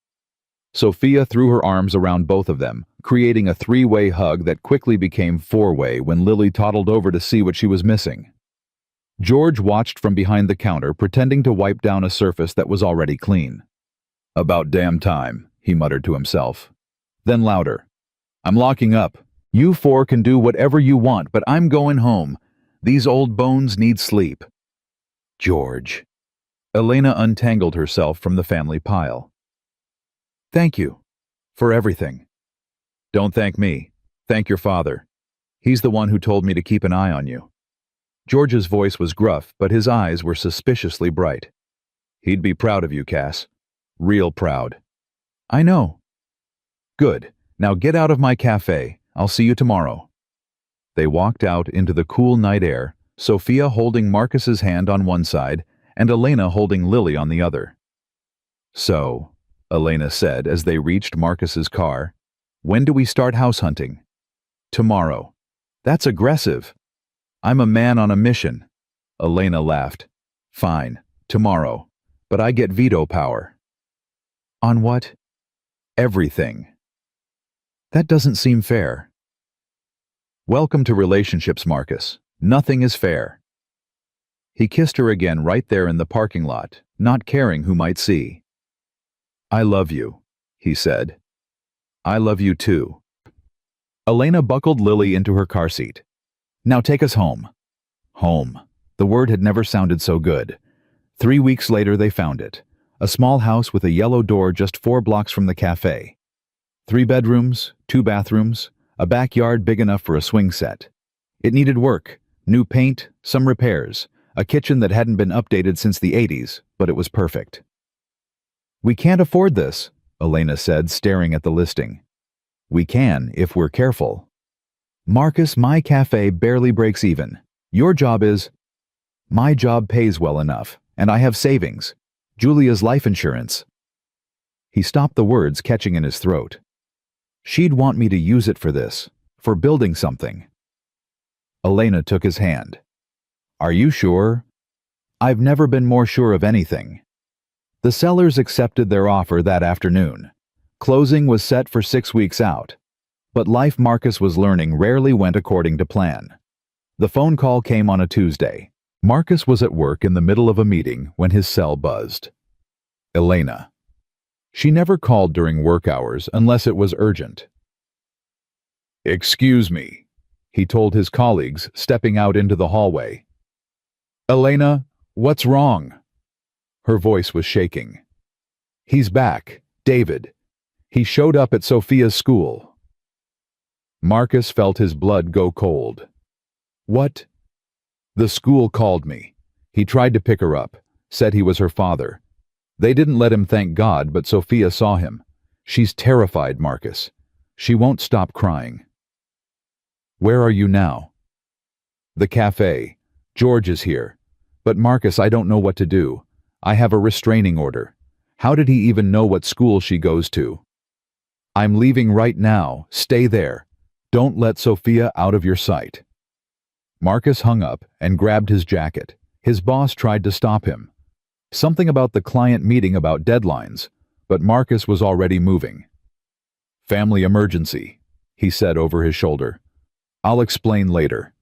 Sophia threw her arms around both of them, creating a 3-way hug that quickly became 4-way when Lily toddled over to see what she was missing. George watched from behind the counter, pretending to wipe down a surface that was already clean. "About damn time," he muttered to himself. Then louder. "I'm locking up. You 4 can do whatever you want, but I'm going home. These old bones need sleep." George. Elena untangled herself from the family pile. Thank you. For everything. Don't thank me. Thank your father. He's the one who told me to keep an eye on you. George's voice was gruff, but his eyes were suspiciously bright. He'd be proud of you, Cass. Real proud. I know. Good. Now get out of my cafe. I'll see you tomorrow. They walked out into the cool night air, Sophia holding Marcus's hand on one side and Elena holding Lily on the other. So, Elena said as they reached Marcus's car, when do we start house hunting? Tomorrow. That's aggressive. I'm a man on a mission. Elena laughed. Fine, tomorrow. But I get veto power. On what? Everything. That doesn't seem fair. Welcome to relationships, Marcus. Nothing is fair. He kissed her again right there in the parking lot, not caring who might see. I love you, he said. I love you too. Elena buckled Lily into her car seat. Now take us home. Home. The word had never sounded so good. 3 weeks later they found it. A small house with a yellow door just 4 blocks from the cafe. 3 bedrooms, 2 bathrooms, a backyard big enough for a swing set. It needed work, new paint, some repairs, a kitchen that hadn't been updated since the 80s, but it was perfect. We can't afford this, Elena said, staring at the listing. We can, if we're careful. Marcus, my cafe barely breaks even. Your job is... My job pays well enough, and I have savings. Julia's life insurance. He stopped the words catching in his throat. She'd want me to use it for this, for building something. Elena took his hand. Are you sure? I've never been more sure of anything. The sellers accepted their offer that afternoon. Closing was set for 6 weeks out. But life Marcus was learning rarely went according to plan. The phone call came on a Tuesday. Marcus was at work in the middle of a meeting when his cell buzzed. Elena. She never called during work hours unless it was urgent. Excuse me, he told his colleagues, stepping out into the hallway. Elena, what's wrong? Her voice was shaking. He's back, David. He showed up at Sophia's school. Marcus felt his blood go cold. What? The school called me. He tried to pick her up, said he was her father. They didn't let him thank God, but Sophia saw him. She's terrified, Marcus. She won't stop crying. Where are you now? The cafe. George is here. But Marcus, I don't know what to do. I have a restraining order. How did he even know what school she goes to? I'm leaving right now. Stay there. Don't let Sophia out of your sight. Marcus hung up and grabbed his jacket. His boss tried to stop him. Something about the client meeting about deadlines, but Marcus was already moving. Family emergency, he said over his shoulder. I'll explain later.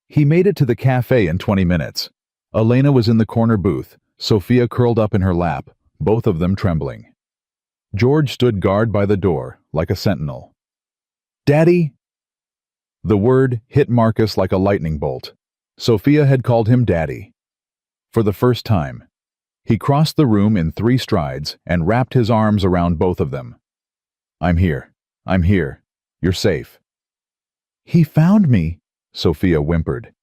He made it to the cafe in 20 minutes. Elena was in the corner booth, Sophia curled up in her lap, both of them trembling. George stood guard by the door, like a sentinel. Daddy? The word hit Marcus like a lightning bolt. Sophia had called him Daddy. For the first time. He crossed the room in 3 strides and wrapped his arms around both of them. I'm here. I'm here. You're safe. He found me, Sophia whimpered.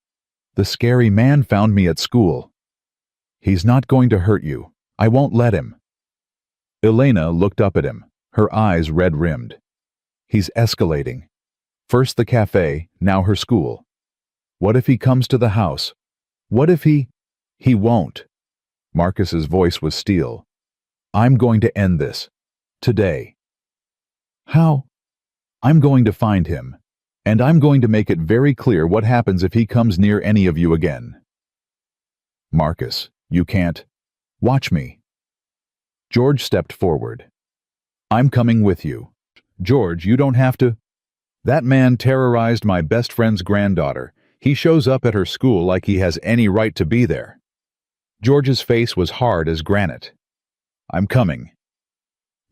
The scary man found me at school. He's not going to hurt you. I won't let him. Elena looked up at him, her eyes red-rimmed. He's escalating. First the cafe, now her school. What if he comes to the house? What if he... He won't. Marcus's voice was steel. I'm going to end this. Today. How? I'm going to find him. And I'm going to make it very clear what happens if he comes near any of you again. Marcus, you can't. Watch me. George stepped forward. I'm coming with you. George, you don't have to. That man terrorized my best friend's granddaughter. He shows up at her school like he has any right to be there. George's face was hard as granite. I'm coming.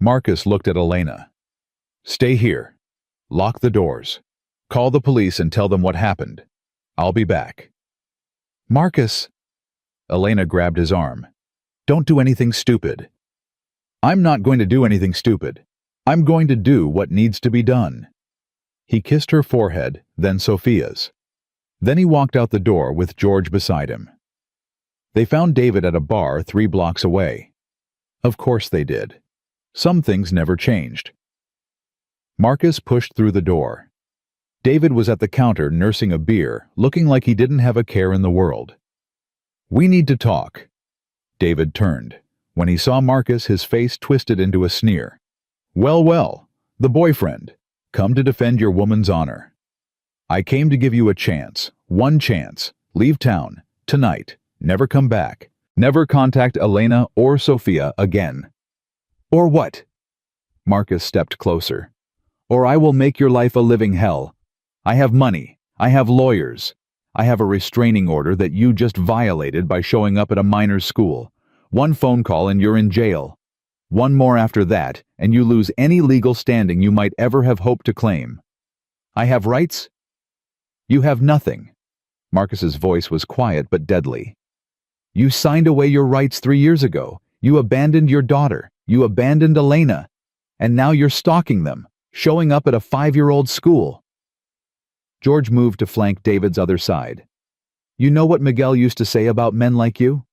Marcus looked at Elena. Stay here. Lock the doors. Call the police and tell them what happened. I'll be back. Marcus. Elena grabbed his arm. Don't do anything stupid. I'm not going to do anything stupid. I'm going to do what needs to be done. He kissed her forehead, then Sophia's. Then he walked out the door with George beside him. They found David at a bar 3 blocks away. Of course they did. Some things never changed. Marcus pushed through the door. David was at the counter nursing a beer, looking like he didn't have a care in the world. We need to talk. David turned. When he saw Marcus, his face twisted into a sneer. Well, well, the boyfriend. Come to defend your woman's honor. I came to give you a chance. One chance. Leave town. Tonight. Never come back. Never contact Elena or Sophia again. Or what? Marcus stepped closer. Or I will make your life a living hell. I have money. I have lawyers. I have a restraining order that you just violated by showing up at a minor's school. One phone call and you're in jail. One more after that, and you lose any legal standing you might ever have hoped to claim. I have rights? You have nothing. Marcus's voice was quiet but deadly. You signed away your rights 3 years ago. You abandoned your daughter. You abandoned Elena. And now you're stalking them, showing up at a 5-year-old school. George moved to flank David's other side. You know what Miguel used to say about men like you?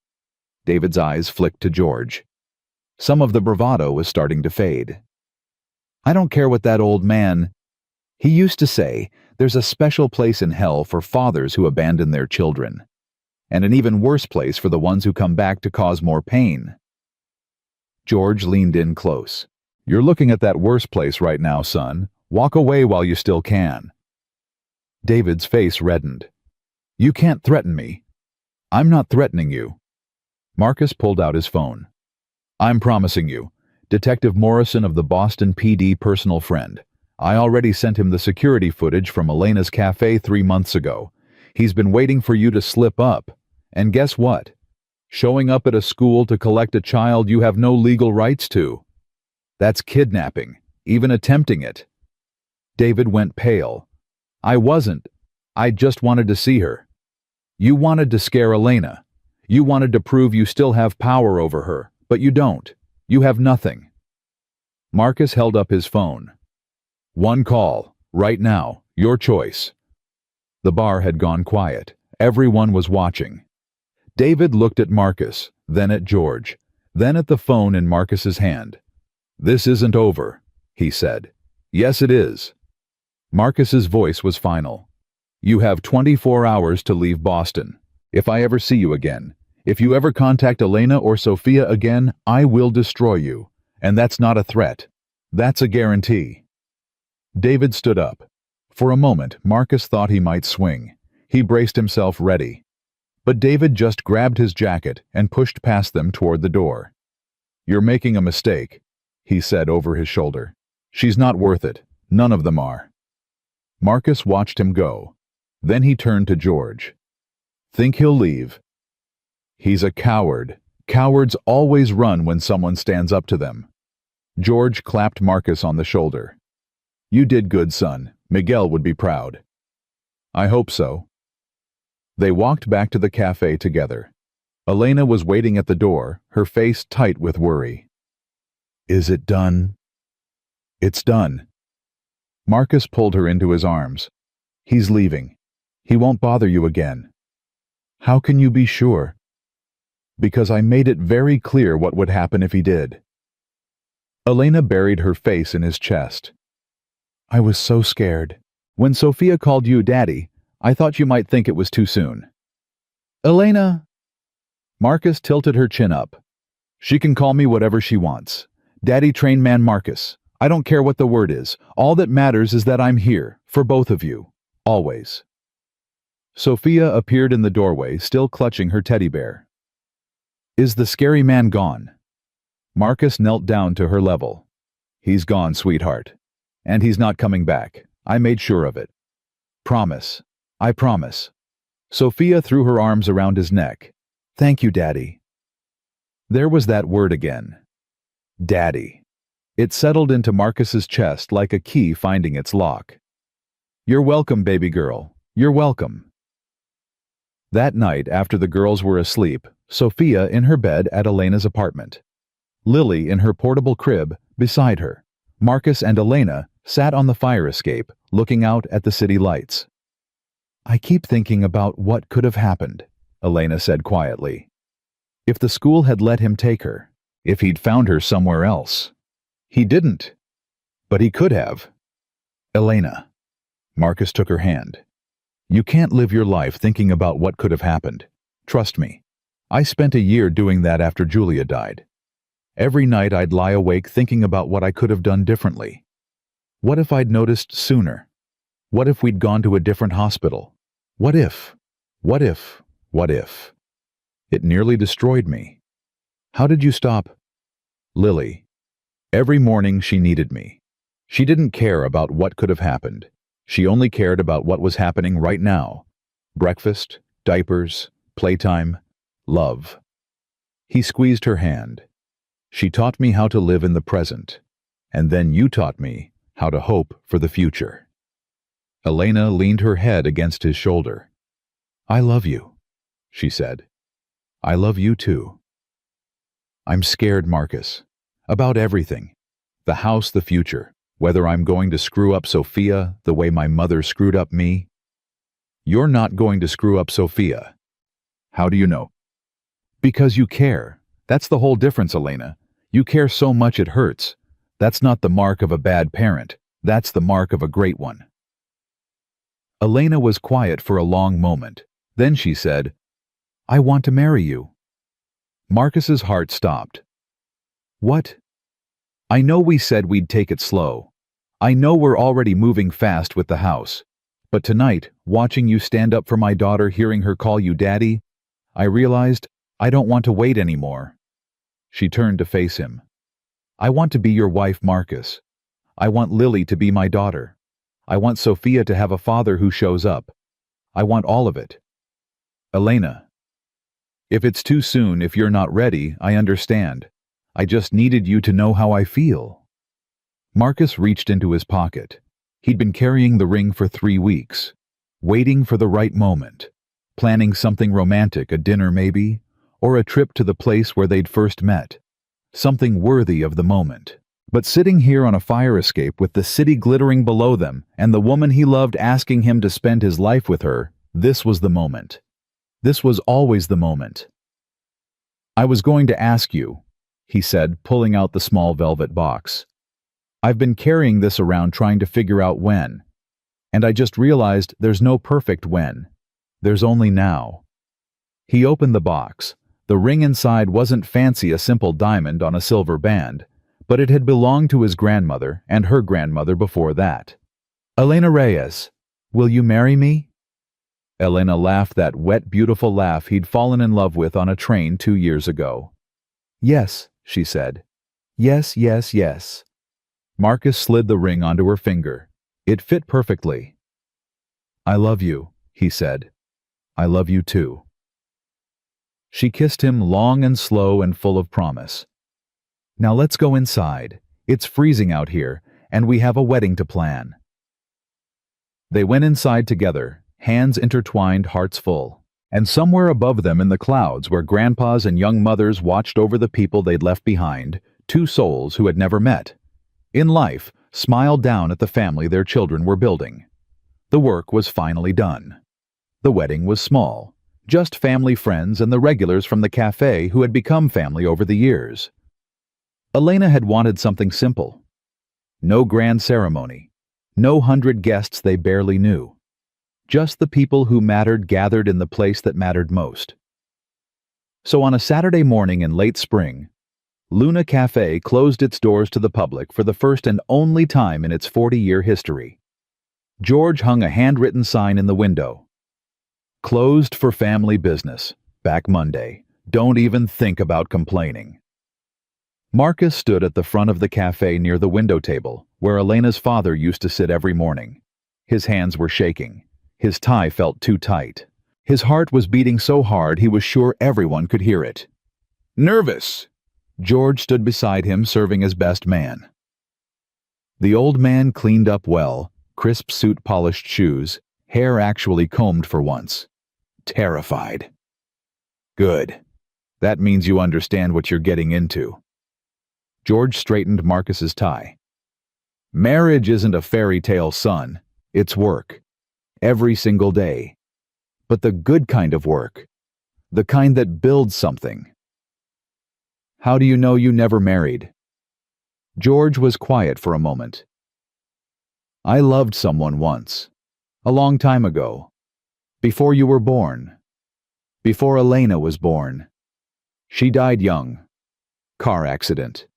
David's eyes flicked to George. Some of the bravado was starting to fade. I don't care what that old man... He used to say, there's a special place in hell for fathers who abandon their children. And an even worse place for the ones who come back to cause more pain. George leaned in close. You're looking at that worse place right now, son. Walk away while you still can. David's face reddened. You can't threaten me. I'm not threatening you. Marcus pulled out his phone. I'm promising you. Detective Morrison of the Boston PD personal friend. I already sent him the security footage from Elena's cafe 3 months ago. He's been waiting for you to slip up. And guess what? Showing up at a school to collect a child you have no legal rights to. That's kidnapping, even attempting it. David went pale. I wasn't. I just wanted to see her. You wanted to scare Elena. You wanted to prove you still have power over her, but you don't. You have nothing. Marcus held up his phone. One call, right now, your choice. The bar had gone quiet. Everyone was watching. David looked at Marcus, then at George, then at the phone in Marcus's hand. This isn't over, he said. Yes, it is. Marcus's voice was final. You have 24 hours to leave Boston. If I ever see you again, if you ever contact Elena or Sophia again, I will destroy you. And that's not a threat. That's a guarantee. David stood up. For a moment, Marcus thought he might swing. He braced himself ready. But David just grabbed his jacket and pushed past them toward the door. You're making a mistake, he said over his shoulder. She's not worth it. None of them are. Marcus watched him go. Then he turned to George. Think he'll leave? He's a coward. Cowards always run when someone stands up to them. George clapped Marcus on the shoulder. You did good, son. Miguel would be proud. I hope so. They walked back to the cafe together. Elena was waiting at the door, her face tight with worry. Is it done? It's done. Marcus pulled her into his arms. He's leaving. He won't bother you again. How can you be sure? Because I made it very clear what would happen if he did. Elena buried her face in his chest. I was so scared. When Sophia called you Daddy, I thought you might think it was too soon. Elena! Marcus tilted her chin up. She can call me whatever she wants. Daddy Train Man Marcus. I don't care what the word is. All that matters is that I'm here, for both of you. Always. Sophia appeared in the doorway, still clutching her teddy bear. Is the scary man gone? Marcus knelt down to her level. He's gone, sweetheart. And he's not coming back. I made sure of it. Promise. I promise. Sophia threw her arms around his neck. Thank you, Daddy. There was that word again. Daddy. It settled into Marcus's chest like a key finding its lock. You're welcome, baby girl. You're welcome. That night, after the girls were asleep, Sophia in her bed at Elena's apartment. Lily in her portable crib beside her. Marcus and Elena sat on the fire escape, looking out at the city lights. "I keep thinking about what could have happened," Elena said quietly. "If the school had let him take her, if he'd found her somewhere else. He didn't, but he could have." "Elena." Marcus took her hand. "You can't live your life thinking about what could have happened. Trust me. I spent a year doing that after Julia died. Every night I'd lie awake thinking about what I could have done differently. What if I'd noticed sooner? What if we'd gone to a different hospital? What if? What if? What if? It nearly destroyed me. How did you stop?" "Lily. Every morning she needed me. She didn't care about what could have happened. She only cared about what was happening right now. Breakfast, diapers, playtime, love." He squeezed her hand. "She taught me how to live in the present, and then you taught me how to hope for the future." Elena leaned her head against his shoulder. "I love you," she said. "I love you too." "I'm scared, Marcus. About everything. The house, the future. Whether I'm going to screw up Sophia the way my mother screwed up me." "You're not going to screw up Sophia." "How do you know?" "Because you care. That's the whole difference, Elena. You care so much it hurts. That's not the mark of a bad parent. That's the mark of a great one." Elena was quiet for a long moment. Then she said, "I want to marry you." Marcus's heart stopped. "What?" "I know we said we'd take it slow. I know we're already moving fast with the house. But tonight, watching you stand up for my daughter, hearing her call you daddy, I realized I don't want to wait anymore." She turned to face him. "I want to be your wife, Marcus. I want Lily to be my daughter. I want Sophia to have a father who shows up. I want all of it." "Elena, if it's too soon, if you're not ready, I understand. I just needed you to know how I feel." Marcus reached into his pocket. He'd been carrying the ring for 3 weeks, waiting for the right moment, planning something romantic, a dinner maybe, or a trip to the place where they'd first met. Something worthy of the moment. But sitting here on a fire escape with the city glittering below them and the woman he loved asking him to spend his life with her, this was the moment. This was always the moment. "I was going to ask you," he said, pulling out the small velvet box. "I've been carrying this around trying to figure out when. And I just realized there's no perfect when. There's only now." He opened the box. The ring inside wasn't fancy, a simple diamond on a silver band, but it had belonged to his grandmother and her grandmother before that. "Elena Reyes, will you marry me?" Elena laughed that wet, beautiful laugh he'd fallen in love with on a train 2 years ago. "Yes," she said. "Yes, yes, yes." Marcus slid the ring onto her finger. It fit perfectly. "I love you," he said. "I love you too." She kissed him long and slow and full of promise. "Now let's go inside. It's freezing out here, and we have a wedding to plan." They went inside together, hands intertwined, hearts full. And somewhere above them in the clouds, where grandpas and young mothers watched over the people they'd left behind, 2 souls who had never met, in life, smiled down at the family their children were building. The work was finally done. The wedding was small, just family, friends, and the regulars from the cafe who had become family over the years. Elena had wanted something simple. No grand ceremony, no 100 guests they barely knew. Just the people who mattered gathered in the place that mattered most. So on a Saturday morning in late spring, Luna Cafe closed its doors to the public for the first and only time in its 40-year history. George hung a handwritten sign in the window. "Closed for family business. Back Monday. Don't even think about complaining." Marcus stood at the front of the cafe near the window table, where Elena's father used to sit every morning. His hands were shaking. His tie felt too tight. His heart was beating so hard he was sure everyone could hear it. "Nervous." George stood beside him, serving as best man. The old man cleaned up well, crisp suit, polished shoes, hair actually combed for once. "Terrified." "Good. That means you understand what you're getting into. George straightened Marcus's tie. Marriage isn't a fairy tale, son. It's work. Every single day. But the good kind of work. The kind that builds something. How do you know you never married? George was quiet for a moment. I loved someone once. A long time ago. Before you were born. Before Elena was born. She died young. Car accident.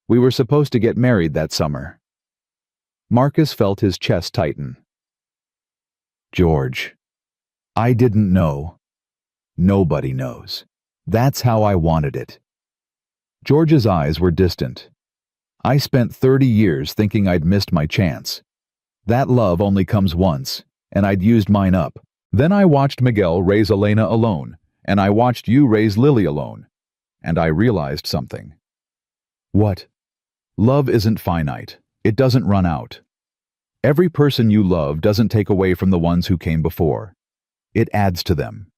We were supposed to get married that summer. Marcus felt his chest tighten. George, I didn't know. Nobody knows. That's how I wanted it. George's eyes were distant. I spent 30 years thinking I'd missed my chance. That love only comes once, and I'd used mine up. Then I watched Miguel raise Elena alone, and I watched you raise Lily alone. And I realized something. What? Love isn't finite. It doesn't run out. Every person you love doesn't take away from the ones who came before. It adds to them.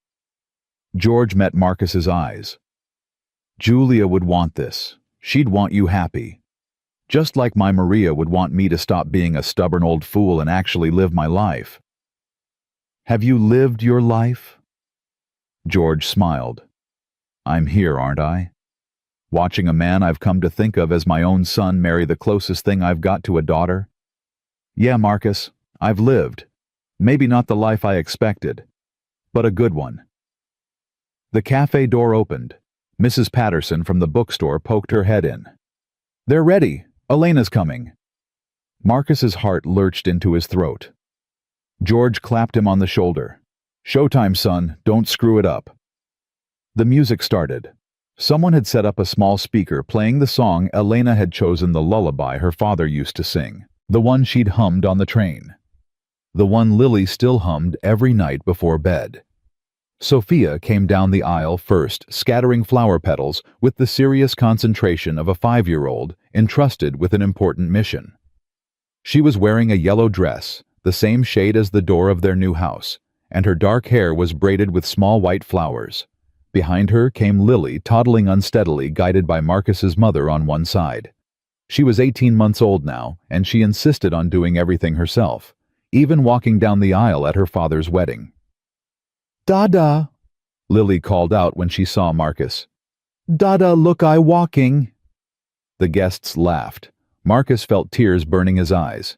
George met Marcus's eyes. Julia would want this. She'd want you happy. Just like my Maria would want me to stop being a stubborn old fool and actually live my life. Have you lived your life? George smiled. I'm here, aren't I? Watching a man I've come to think of as my own son marry the closest thing I've got to a daughter? Yeah, Marcus, I've lived. Maybe not the life I expected, but a good one. The cafe door opened. Mrs. Patterson from the bookstore poked her head in. They're ready. Elena's coming. Marcus's heart lurched into his throat. George clapped him on the shoulder. Showtime, son. Don't screw it up. The music started. Someone had set up a small speaker playing the song Elena had chosen, the lullaby her father used to sing, the one she'd hummed on the train, the one Lily still hummed every night before bed. Sophia came down the aisle first, scattering flower petals with the serious concentration of a 5-year-old entrusted with an important mission. She was wearing a yellow dress, the same shade as the door of their new house, and her dark hair was braided with small white flowers. Behind her came Lily, toddling unsteadily, guided by Marcus's mother on one side. She was 18 months old now, and she insisted on doing everything herself, even walking down the aisle at her father's wedding. Dada, Lily called out when she saw Marcus. Dada, look, I walking. The guests laughed. Marcus felt tears burning his eyes.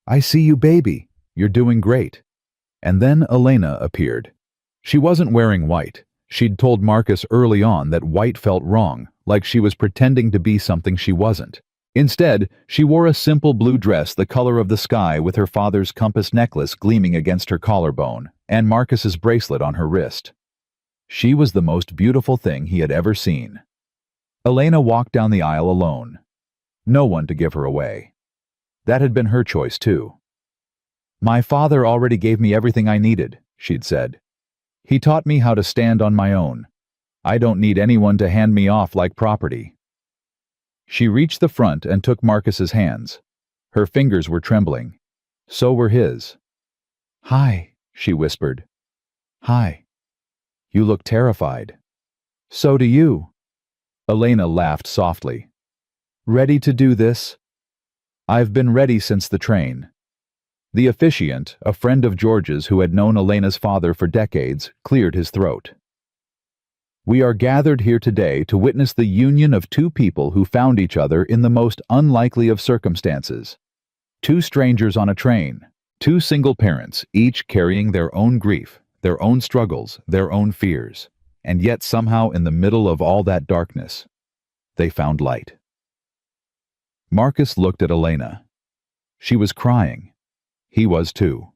I see you, baby. You're doing great. And then Elena appeared. She wasn't wearing white. She'd told Marcus early on that white felt wrong, like she was pretending to be something she wasn't. Instead, she wore a simple blue dress the color of the sky with her father's compass necklace gleaming against her collarbone and Marcus's bracelet on her wrist. She was the most beautiful thing he had ever seen. Elena walked down the aisle alone. No one to give her away. That had been her choice, too. My father already gave me everything I needed, she'd said. He taught me how to stand on my own. I don't need anyone to hand me off like property. She reached the front and took Marcus's hands. Her fingers were trembling. So were his. Hi, she whispered. Hi. You look terrified. So do you. Elena laughed softly. Ready to do this? I've been ready since the train. The officiant, a friend of George's who had known Elena's father for decades, cleared his throat. We are gathered here today to witness the union of two people who found each other in the most unlikely of circumstances. Two strangers on a train, two single parents, each carrying their own grief, their own struggles, their own fears, and yet somehow in the middle of all that darkness, they found light. Marcus looked at Elena. She was crying. He was too.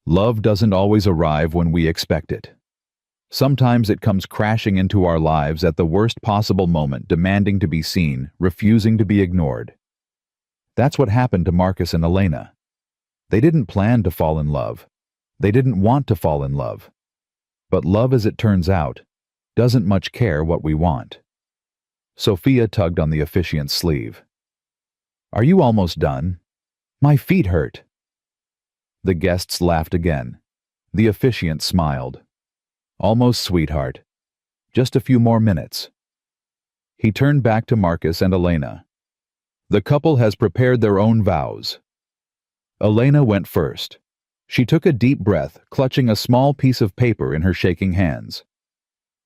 Love doesn't always arrive when we expect it. Sometimes it comes crashing into our lives at the worst possible moment, demanding to be seen, refusing to be ignored. That's what happened to Marcus and Elena. They didn't plan to fall in love. They didn't want to fall in love. But love, as it turns out, doesn't much care what we want. Sophia tugged on the officiant's sleeve. Are you almost done? My feet hurt. The guests laughed again. The officiant smiled. Almost, sweetheart. Just a few more minutes." He turned back to Marcus and Elena. "The couple has prepared their own vows." Elena went first. She took a deep breath, clutching a small piece of paper in her shaking hands.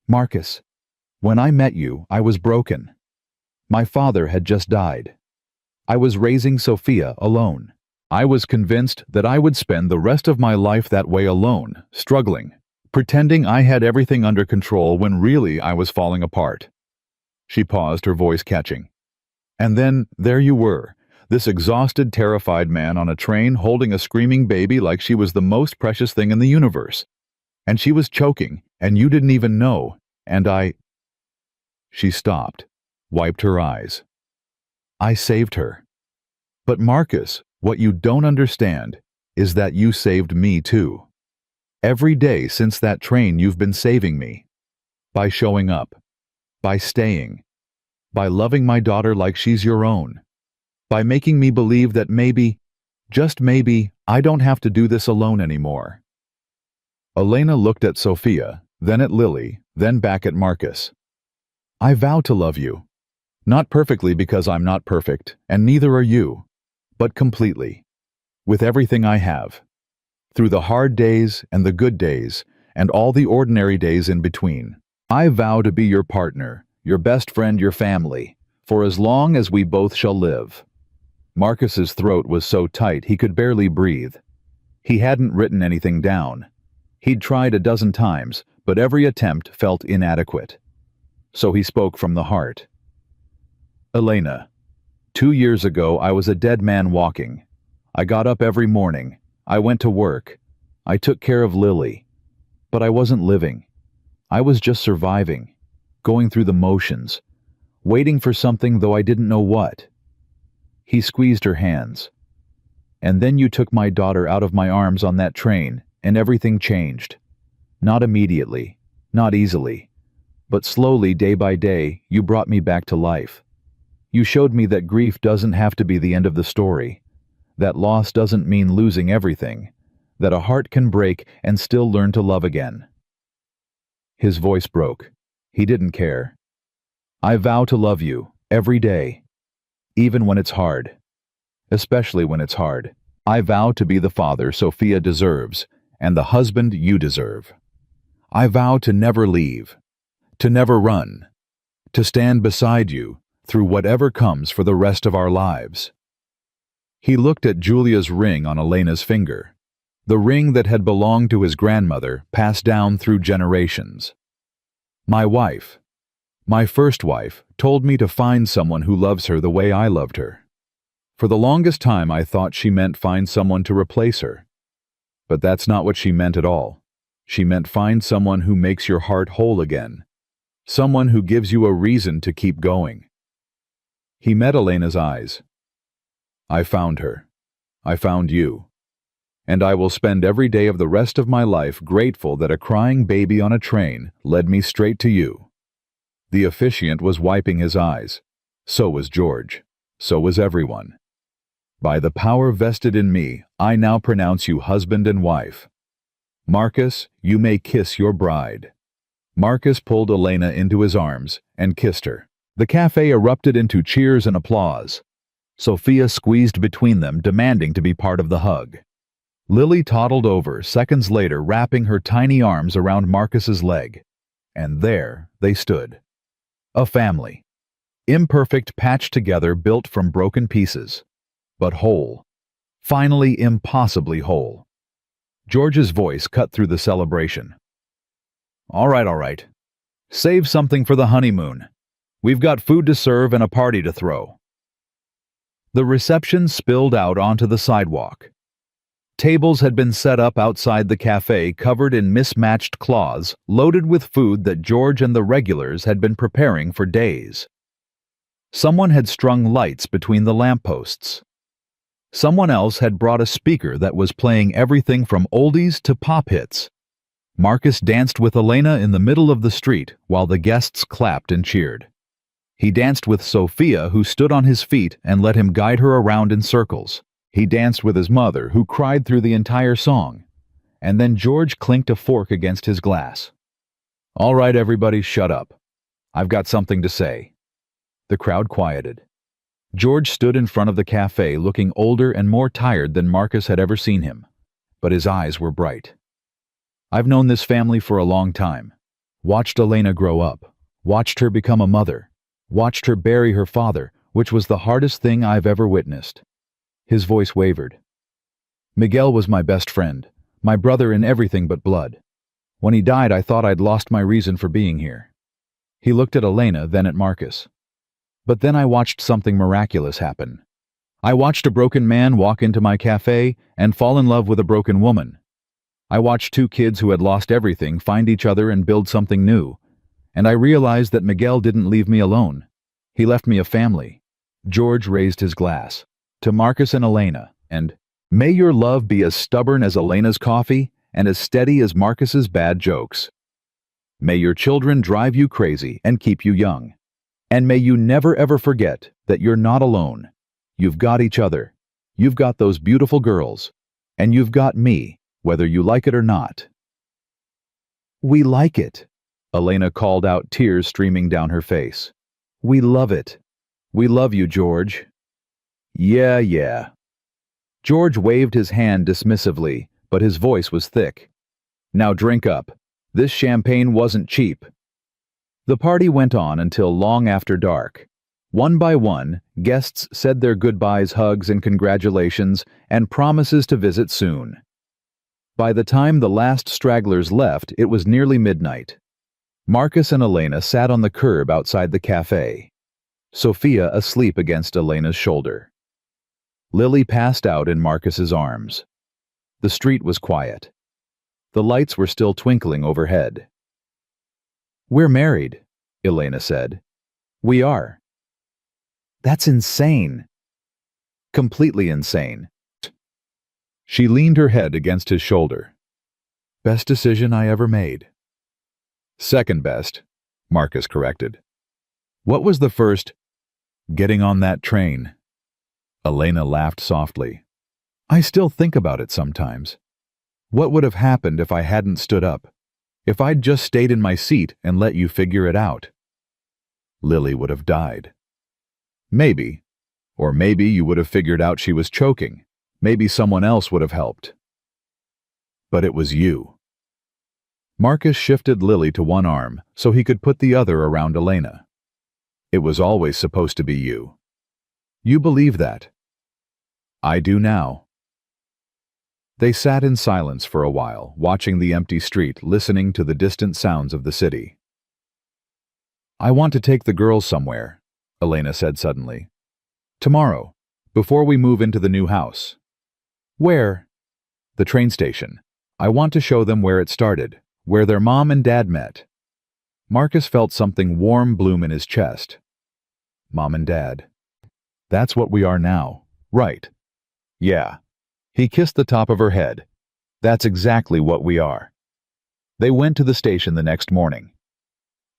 "Marcus, when I met you, I was broken. My father had just died. I was raising Sophia alone. I was convinced that I would spend the rest of my life that way alone, struggling, pretending I had everything under control when really I was falling apart." She paused, her voice catching. "And then there you were, this exhausted, terrified man on a train holding a screaming baby like she was the most precious thing in the universe. And she was choking, and you didn't even know, and I—" She stopped, wiped her eyes. "I saved her. But Marcus, what you don't understand is that you saved me too. Every day since that train you've been saving me. By showing up. By staying. By loving my daughter like she's your own. By making me believe that maybe, just maybe, I don't have to do this alone anymore." Elena looked at Sophia, then at Lily, then back at Marcus. "I vow to love you. Not perfectly because I'm not perfect, and neither are you, but completely. With everything I have. Through the hard days and the good days, and all the ordinary days in between. I vow to be your partner, your best friend, your family, for as long as we both shall live." Marcus's throat was so tight he could barely breathe. He hadn't written anything down. He'd tried a dozen times, but every attempt felt inadequate. So he spoke from the heart. "Elena, 2 years ago I was a dead man walking. I got up every morning. I went to work. I took care of Lily. But I wasn't living. I was just surviving, going through the motions, waiting for something though I didn't know what." He squeezed her hands. "And then you took my daughter out of my arms on that train, and everything changed. Not immediately, not easily, but slowly, day by day, you brought me back to life. You showed me that grief doesn't have to be the end of the story, that loss doesn't mean losing everything, that a heart can break and still learn to love again." His voice broke. He didn't care. "I vow to love you, every day. Even when it's hard. Especially when it's hard. I vow to be the father Sophia deserves, and the husband you deserve. I vow to never leave, to never run, to stand beside you through whatever comes for the rest of our lives." He looked at Julia's ring on Elena's finger, the ring that had belonged to his grandmother, passed down through generations. "My wife, my first wife, told me to find someone who loves her the way I loved her. For the longest time I thought she meant find someone to replace her. But that's not what she meant at all. She meant find someone who makes your heart whole again. Someone who gives you a reason to keep going." He met Elena's eyes. "I found her. I found you. And I will spend every day of the rest of my life grateful that a crying baby on a train led me straight to you." The officiant was wiping his eyes. So was George. So was everyone. "By the power vested in me, I now pronounce you husband and wife. Marcus, you may kiss your bride." Marcus pulled Elena into his arms and kissed her. The cafe erupted into cheers and applause. Sophia squeezed between them, demanding to be part of the hug. Lily toddled over, seconds later, wrapping her tiny arms around Marcus's leg. And there they stood. A family. Imperfect, patched together, built from broken pieces. But whole. Finally, impossibly whole. George's voice cut through the celebration. All right. Save something for the honeymoon. We've got food to serve and a party to throw." The reception spilled out onto the sidewalk. Tables had been set up outside the cafe, covered in mismatched cloths, loaded with food that George and the regulars had been preparing for days. Someone had strung lights between the lampposts. Someone else had brought a speaker that was playing everything from oldies to pop hits. Marcus danced with Elena in the middle of the street while the guests clapped and cheered. He danced with Sophia, who stood on his feet and let him guide her around in circles. He danced with his mother, who cried through the entire song. And then George clinked a fork against his glass. All right, everybody, shut up. I've got something to say. The crowd quieted. George stood in front of the cafe looking older and more tired than Marcus had ever seen him, but his eyes were bright. I've known this family for a long time. Watched Elena grow up. Watched her become a mother. Watched her bury her father, which was the hardest thing I've ever witnessed. His voice wavered. Miguel was my best friend, my brother in everything but blood. When he died, I thought I'd lost my reason for being here. He looked at Elena, then at Marcus. But then I watched something miraculous happen. I watched a broken man walk into my cafe and fall in love with a broken woman. I watched two kids who had lost everything find each other and build something new. And I realized that Miguel didn't leave me alone. He left me a family. George raised his glass. To Marcus and Elena, and may your love be as stubborn as Elena's coffee and as steady as Marcus's bad jokes. May your children drive you crazy and keep you young. And may you never ever forget that you're not alone. You've got each other. You've got those beautiful girls. And you've got me, whether you like it or not. We like it, Elena called out, tears streaming down her face. We love it. We love you, George. Yeah. George waved his hand dismissively, but his voice was thick. Now drink up. This champagne wasn't cheap. The party went on until long after dark. One by one, guests said their goodbyes, hugs, and congratulations, and promises to visit soon. By the time the last stragglers left, it was nearly midnight. Marcus and Elena sat on the curb outside the cafe. Sophia asleep against Elena's shoulder. Lily passed out in Marcus's arms. The street was quiet. The lights were still twinkling overhead. We're married, Elena said. We are. That's insane. Completely insane. She leaned her head against his shoulder. Best decision I ever made. Second best, Marcus corrected. What was the first? Getting on that train. Elena laughed softly. I still think about it sometimes. What would have happened if I hadn't stood up? If I'd just stayed in my seat and let you figure it out? Lily would have died. Maybe. Or maybe you would have figured out she was choking. Maybe someone else would have helped. But it was you. Marcus shifted Lily to one arm so he could put the other around Elena. It was always supposed to be you. You believe that. I do now. They sat in silence for a while, watching the empty street, listening to the distant sounds of the city. I want to take the girls somewhere, Elena said suddenly. Tomorrow, before we move into the new house. Where? The train station. I want to show them where it started, where their mom and dad met. Marcus felt something warm bloom in his chest. Mom and dad. That's what we are now, right? Yeah. He kissed the top of her head. That's exactly what we are. They went to the station the next morning.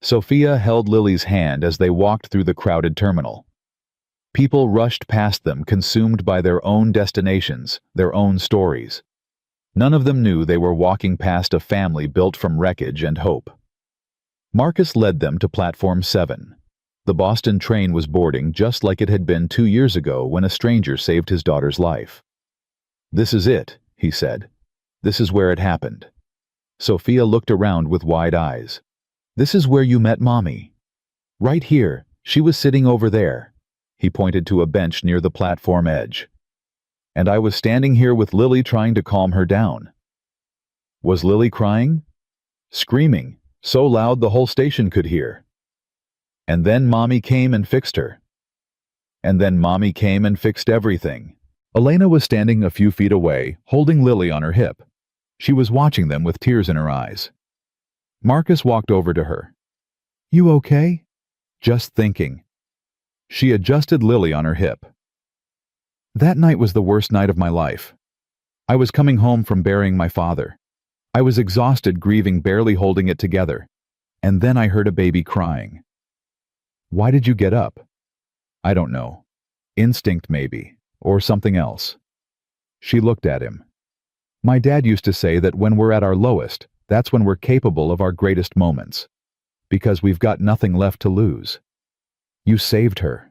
Sophia held Lily's hand as they walked through the crowded terminal. People rushed past them, consumed by their own destinations, their own stories. None of them knew they were walking past a family built from wreckage and hope. Marcus led them to Platform 7. The Boston train was boarding just like it had been 2 years ago when a stranger saved his daughter's life. This is it, he said. This is where it happened. Sophia looked around with wide eyes. This is where you met Mommy. Right here, she was sitting over there. He pointed to a bench near the platform edge. And I was standing here with Lily trying to calm her down. Was Lily crying? Screaming, so loud the whole station could hear. And then Mommy came and fixed her. And then Mommy came and fixed everything. Elena was standing a few feet away, holding Lily on her hip. She was watching them with tears in her eyes. Marcus walked over to her. You okay? Just thinking. She adjusted Lily on her hip. That night was the worst night of my life. I was coming home from burying my father. I was exhausted, grieving, barely holding it together. And then I heard a baby crying. Why did you get up? I don't know. Instinct maybe, or something else. She looked at him. My dad used to say that when we're at our lowest, That's when we're capable of our greatest moments. Because we've got nothing left to lose. You saved her.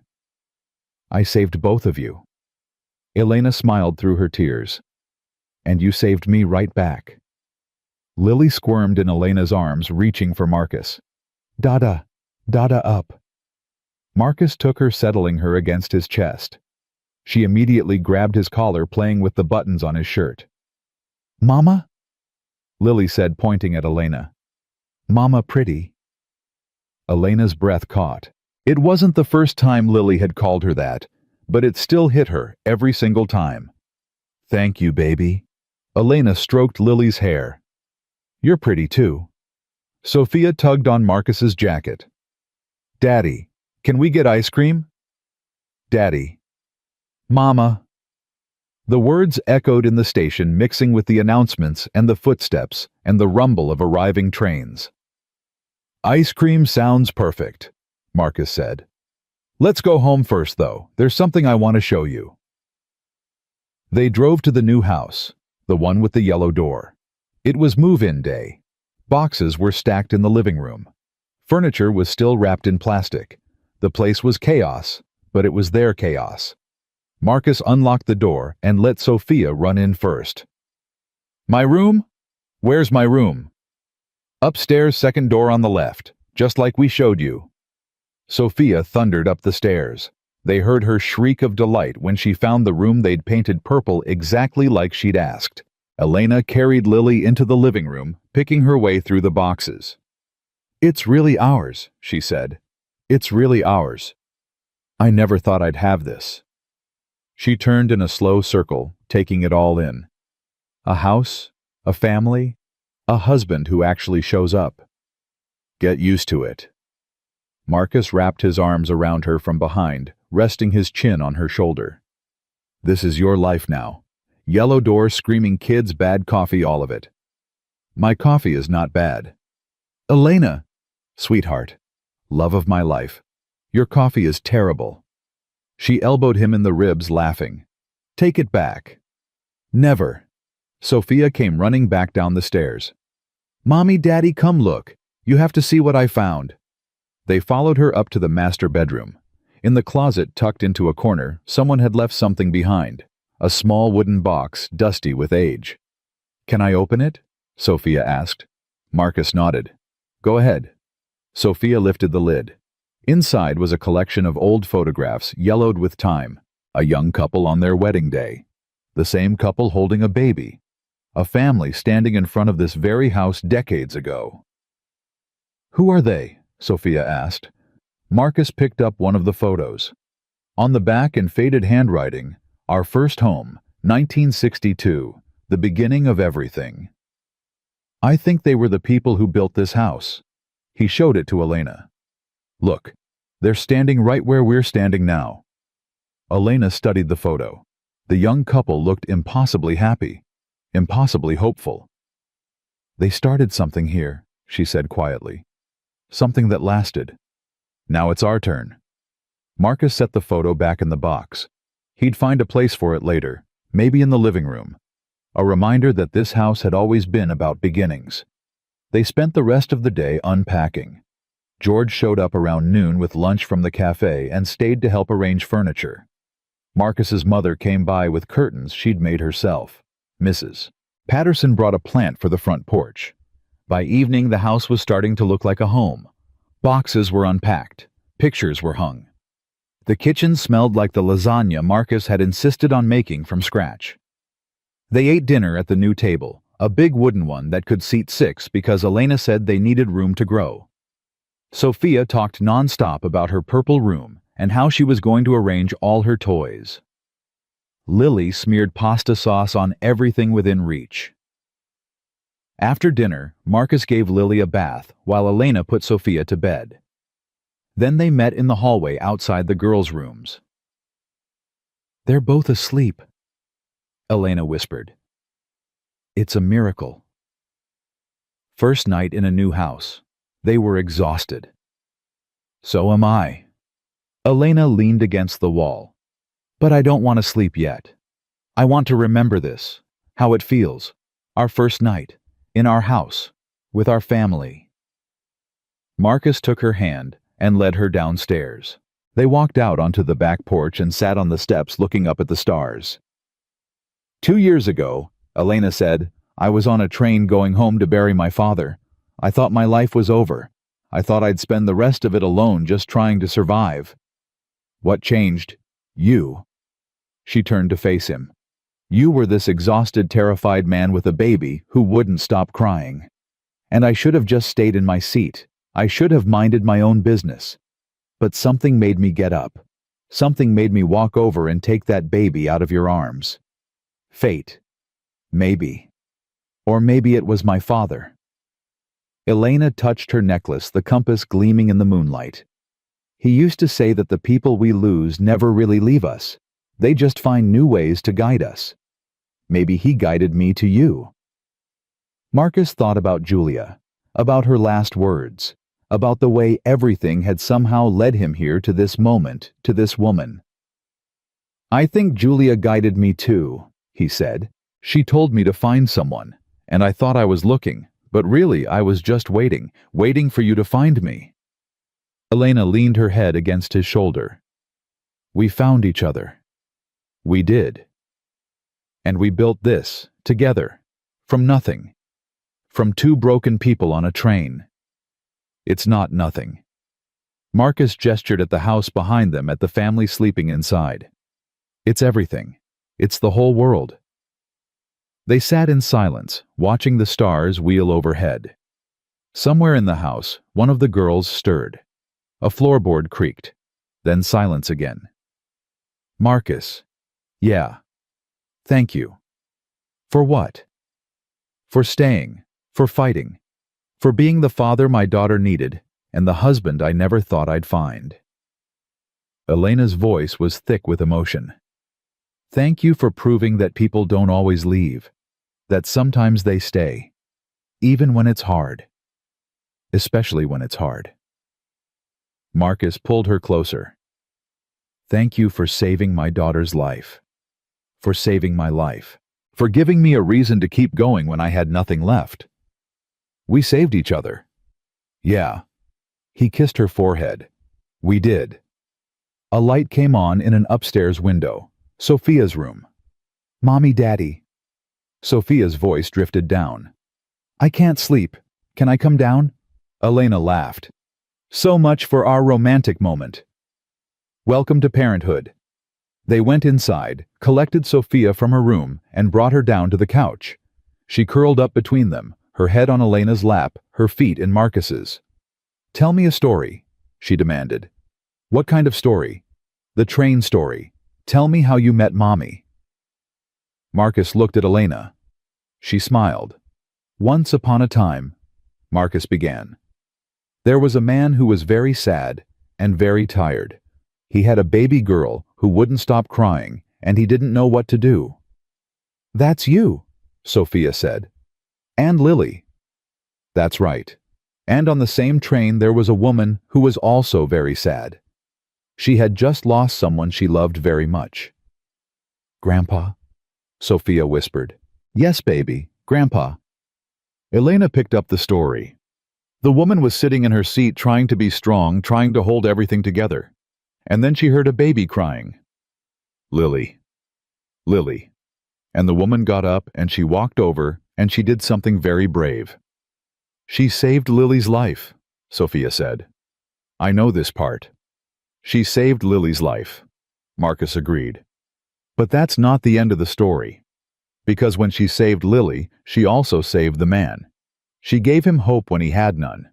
I saved both of you. Elena smiled through her tears. And you saved me right back. Lily squirmed in Elena's arms, reaching for Marcus. Dada, Dada up. Marcus took her, settling her against his chest. She immediately grabbed his collar, playing with the buttons on his shirt. Mama? Lily said, pointing at Elena. Mama pretty. Elena's breath caught. It wasn't the first time Lily had called her that, but it still hit her every single time. Thank you, baby. Elena stroked Lily's hair. You're pretty too. Sophia tugged on Marcus's jacket. Daddy, can we get ice cream? Daddy. Mama. The words echoed in the station, mixing with the announcements and the footsteps and the rumble of arriving trains. Ice cream sounds perfect, Marcus said. Let's go home first, though. There's something I want to show you. They drove to the new house, the one with the yellow door. It was move-in day. Boxes were stacked in the living room. Furniture was still wrapped in plastic. The place was chaos, but it was their chaos. Marcus unlocked the door and let Sophia run in first. My room? Where's my room? Upstairs, second door on the left, just like we showed you. Sophia thundered up the stairs. They heard her shriek of delight when she found the room they'd painted purple exactly like she'd asked. Elena carried Lily into the living room, picking her way through the boxes. It's really ours, she said. It's really ours. I never thought I'd have this. She turned in a slow circle, taking it all in. A house, a family, a husband who actually shows up. Get used to it. Marcus wrapped his arms around her from behind, resting his chin on her shoulder. This is your life now. Yellow door, screaming kids, bad coffee, all of it. My coffee is not bad. Elena! Sweetheart. Love of my life. Your coffee is terrible. She elbowed him in the ribs, laughing. Take it back. Never. Sophia came running back down the stairs. Mommy, Daddy, come look. You have to see what I found. They followed her up to the master bedroom. In the closet, tucked into a corner, someone had left something behind. A small wooden box, dusty with age. Can I open it? Sophia asked. Marcus nodded. Go ahead. Sophia lifted the lid. Inside was a collection of old photographs, yellowed with time. A young couple on their wedding day. The same couple holding a baby. A family standing in front of this very house decades ago. Who are they? Sophia asked. Marcus picked up one of the photos. On the back, in faded handwriting, Our first home, 1962, the beginning of everything. I think they were the people who built this house. He showed it to Elena. Look, they're standing right where we're standing now. Elena studied the photo. The young couple looked impossibly happy, impossibly hopeful. They started something here, she said quietly. Something that lasted. Now it's our turn. Marcus set the photo back in the box. He'd find a place for it later, maybe in the living room. A reminder that this house had always been about beginnings. They spent the rest of the day unpacking. George showed up around noon with lunch from the cafe and stayed to help arrange furniture. Marcus's mother came by with curtains she'd made herself. Mrs. Patterson brought a plant for the front porch. By evening, the house was starting to look like a home. Boxes were unpacked. Pictures were hung. The kitchen smelled like the lasagna Marcus had insisted on making from scratch. They ate dinner at the new table, a big wooden one that could seat 6 because Elena said they needed room to grow. Sophia talked nonstop about her purple room and how she was going to arrange all her toys. Lily smeared pasta sauce on everything within reach. After dinner, Marcus gave Lily a bath while Elena put Sophia to bed. Then they met in the hallway outside the girls' rooms. They're both asleep, Elena whispered. It's a miracle. First night in a new house. They were exhausted. So am I. Elena leaned against the wall. But I don't want to sleep yet. I want to remember this, how it feels, our first night, in our house, with our family. Marcus took her hand and led her downstairs. They walked out onto the back porch and sat on the steps looking up at the stars. 2 years ago, Elena said, I was on a train going home to bury my father. I thought my life was over. I thought I'd spend the rest of it alone just trying to survive. What changed? You. She turned to face him. You were this exhausted, terrified man with a baby who wouldn't stop crying. And I should have just stayed in my seat. I should have minded my own business. But something made me get up. Something made me walk over and take that baby out of your arms. Fate. Maybe. Or maybe it was my father. Elena touched her necklace, the compass gleaming in the moonlight. He used to say that the people we lose never really leave us. They just find new ways to guide us. Maybe he guided me to you. Marcus thought about Julia, about her last words, about the way everything had somehow led him here to this moment, to this woman. I think Julia guided me too, he said. She told me to find someone, and I thought I was looking, but really I was just waiting for you to find me. Elena leaned her head against his shoulder. We found each other. We did. And we built this, together, from nothing. From two broken people on a train. It's not nothing. Marcus gestured at the house behind them, at the family sleeping inside. It's everything. It's the whole world. They sat in silence, watching the stars wheel overhead. Somewhere in the house, one of the girls stirred. A floorboard creaked. Then silence again. Marcus. Yeah. Thank you. For what? For staying. For fighting. For being the father my daughter needed, and the husband I never thought I'd find. Elena's voice was thick with emotion. Thank you for proving that people don't always leave, that sometimes they stay, even when it's hard. Especially when it's hard. Marcus pulled her closer. Thank you for saving my daughter's life. For saving my life. For giving me a reason to keep going when I had nothing left. We saved each other. Yeah. He kissed her forehead. We did. A light came on in an upstairs window. Sophia's room. Mommy, Daddy. Sophia's voice drifted down. I can't sleep. Can I come down? Elena laughed. So much for our romantic moment. Welcome to parenthood. They went inside, collected Sophia from her room, and brought her down to the couch. She curled up between them, her head on Elena's lap, her feet in Marcus's. Tell me a story, she demanded. What kind of story? The train story. Tell me how you met Mommy. Marcus looked at Elena. She smiled. Once upon a time, Marcus began. There was a man who was very sad and very tired. He had a baby girl who wouldn't stop crying, and he didn't know what to do. That's you, Sophia said. And Lily. That's right. And on the same train there was a woman who was also very sad. She had just lost someone she loved very much. Grandpa? Sophia whispered. Yes, baby, Grandpa. Elena picked up the story. The woman was sitting in her seat trying to be strong, trying to hold everything together. And then she heard a baby crying. Lily. Lily. And the woman got up and she walked over and she did something very brave. She saved Lily's life, Sophia said. I know this part. She saved Lily's life, Marcus agreed. But that's not the end of the story. Because when she saved Lily, she also saved the man. She gave him hope when he had none.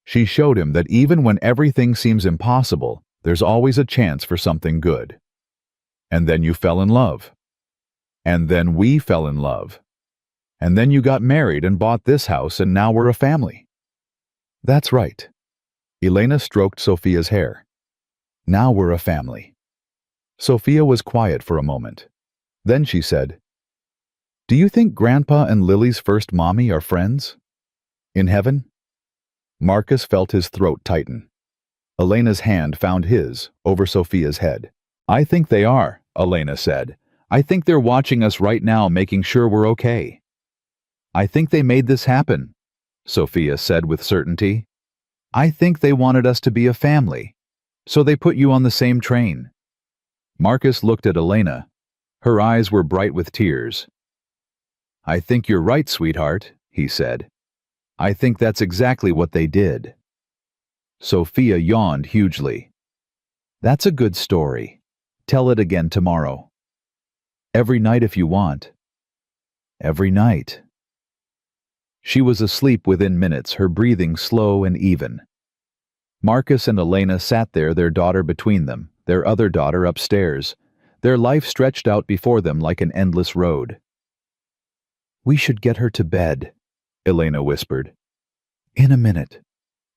She showed him that even when everything seems impossible, there's always a chance for something good. And then you fell in love. And then we fell in love. And then you got married and bought this house and now we're a family. That's right. Elena stroked Sophia's hair. Now we're a family. Sophia was quiet for a moment. Then she said, Do you think Grandpa and Lily's first mommy are friends? In heaven? Marcus felt his throat tighten. Elena's hand found his over Sophia's head. I think they are, Elena said. I think they're watching us right now, making sure we're okay. I think they made this happen. Sophia said with certainty. I think they wanted us to be a family, so they put you on the same train. Marcus looked at Elena. Her eyes were bright with tears. I think you're right, sweetheart, he said. I think that's exactly what they did. Sophia yawned hugely. That's a good story. Tell it again tomorrow. Every night if you want. Every night. She was asleep within minutes, her breathing slow and even. Marcus and Elena sat there, their daughter between them, their other daughter upstairs. Their life stretched out before them like an endless road. We should get her to bed, Elena whispered. In a minute.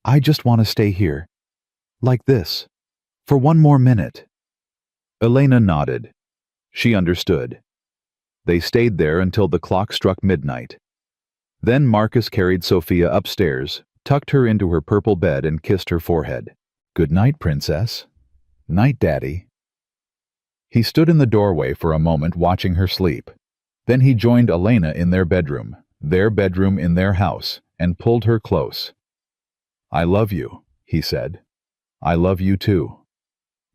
I just want to stay here. Like this. For one more minute. Elena nodded. She understood. They stayed there until the clock struck midnight. Then Marcus carried Sophia upstairs, tucked her into her purple bed and kissed her forehead. Good night, princess. Night, Daddy. He stood in the doorway for a moment watching her sleep. Then he joined Elena in their bedroom in their house, and pulled her close. I love you, he said. I love you too.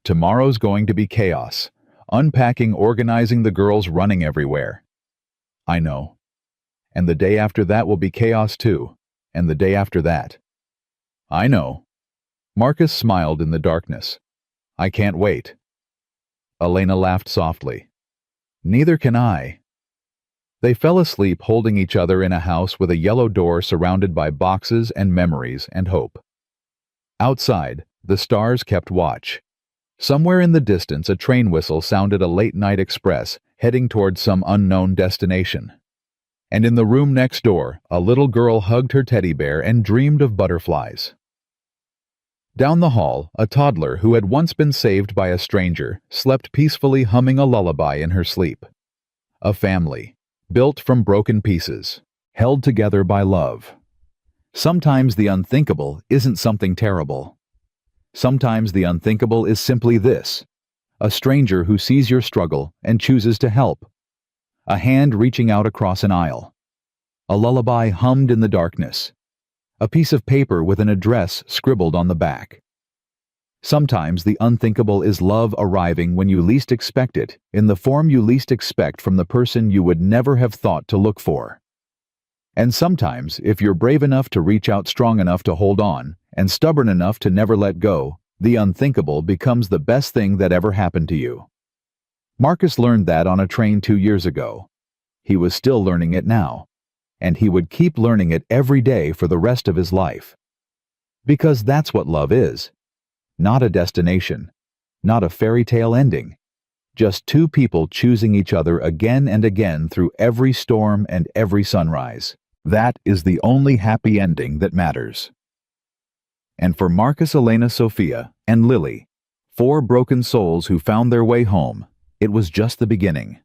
Tomorrow's going to be chaos. Unpacking, organizing, the girls running everywhere. I know. And the day after that will be chaos too. And the day after that. I know. Marcus smiled in the darkness. I can't wait. Elena laughed softly. Neither can I. They fell asleep holding each other in a house with a yellow door surrounded by boxes and memories and hope. Outside, the stars kept watch. Somewhere in the distance, a train whistle sounded, a late-night express heading toward some unknown destination. And in the room next door, a little girl hugged her teddy bear and dreamed of butterflies. Down the hall, a toddler who had once been saved by a stranger slept peacefully, humming a lullaby in her sleep. A family, built from broken pieces, held together by love. Sometimes the unthinkable isn't something terrible. Sometimes the unthinkable is simply this: a stranger who sees your struggle and chooses to help. A hand reaching out across an aisle. A lullaby hummed in the darkness. A piece of paper with an address scribbled on the back. Sometimes the unthinkable is love arriving when you least expect it, in the form you least expect from the person you would never have thought to look for. And sometimes, if you're brave enough to reach out, strong enough to hold on, and stubborn enough to never let go, the unthinkable becomes the best thing that ever happened to you. Marcus learned that on a train 2 years ago. He was still learning it now, and he would keep learning it every day for the rest of his life. Because that's what love is. Not a destination, not a fairy tale ending. Just two people choosing each other again and again through every storm and every sunrise. That is the only happy ending that matters. And for Marcus, Elena, Sophia, and Lily, 4 broken souls who found their way home, it was just the beginning.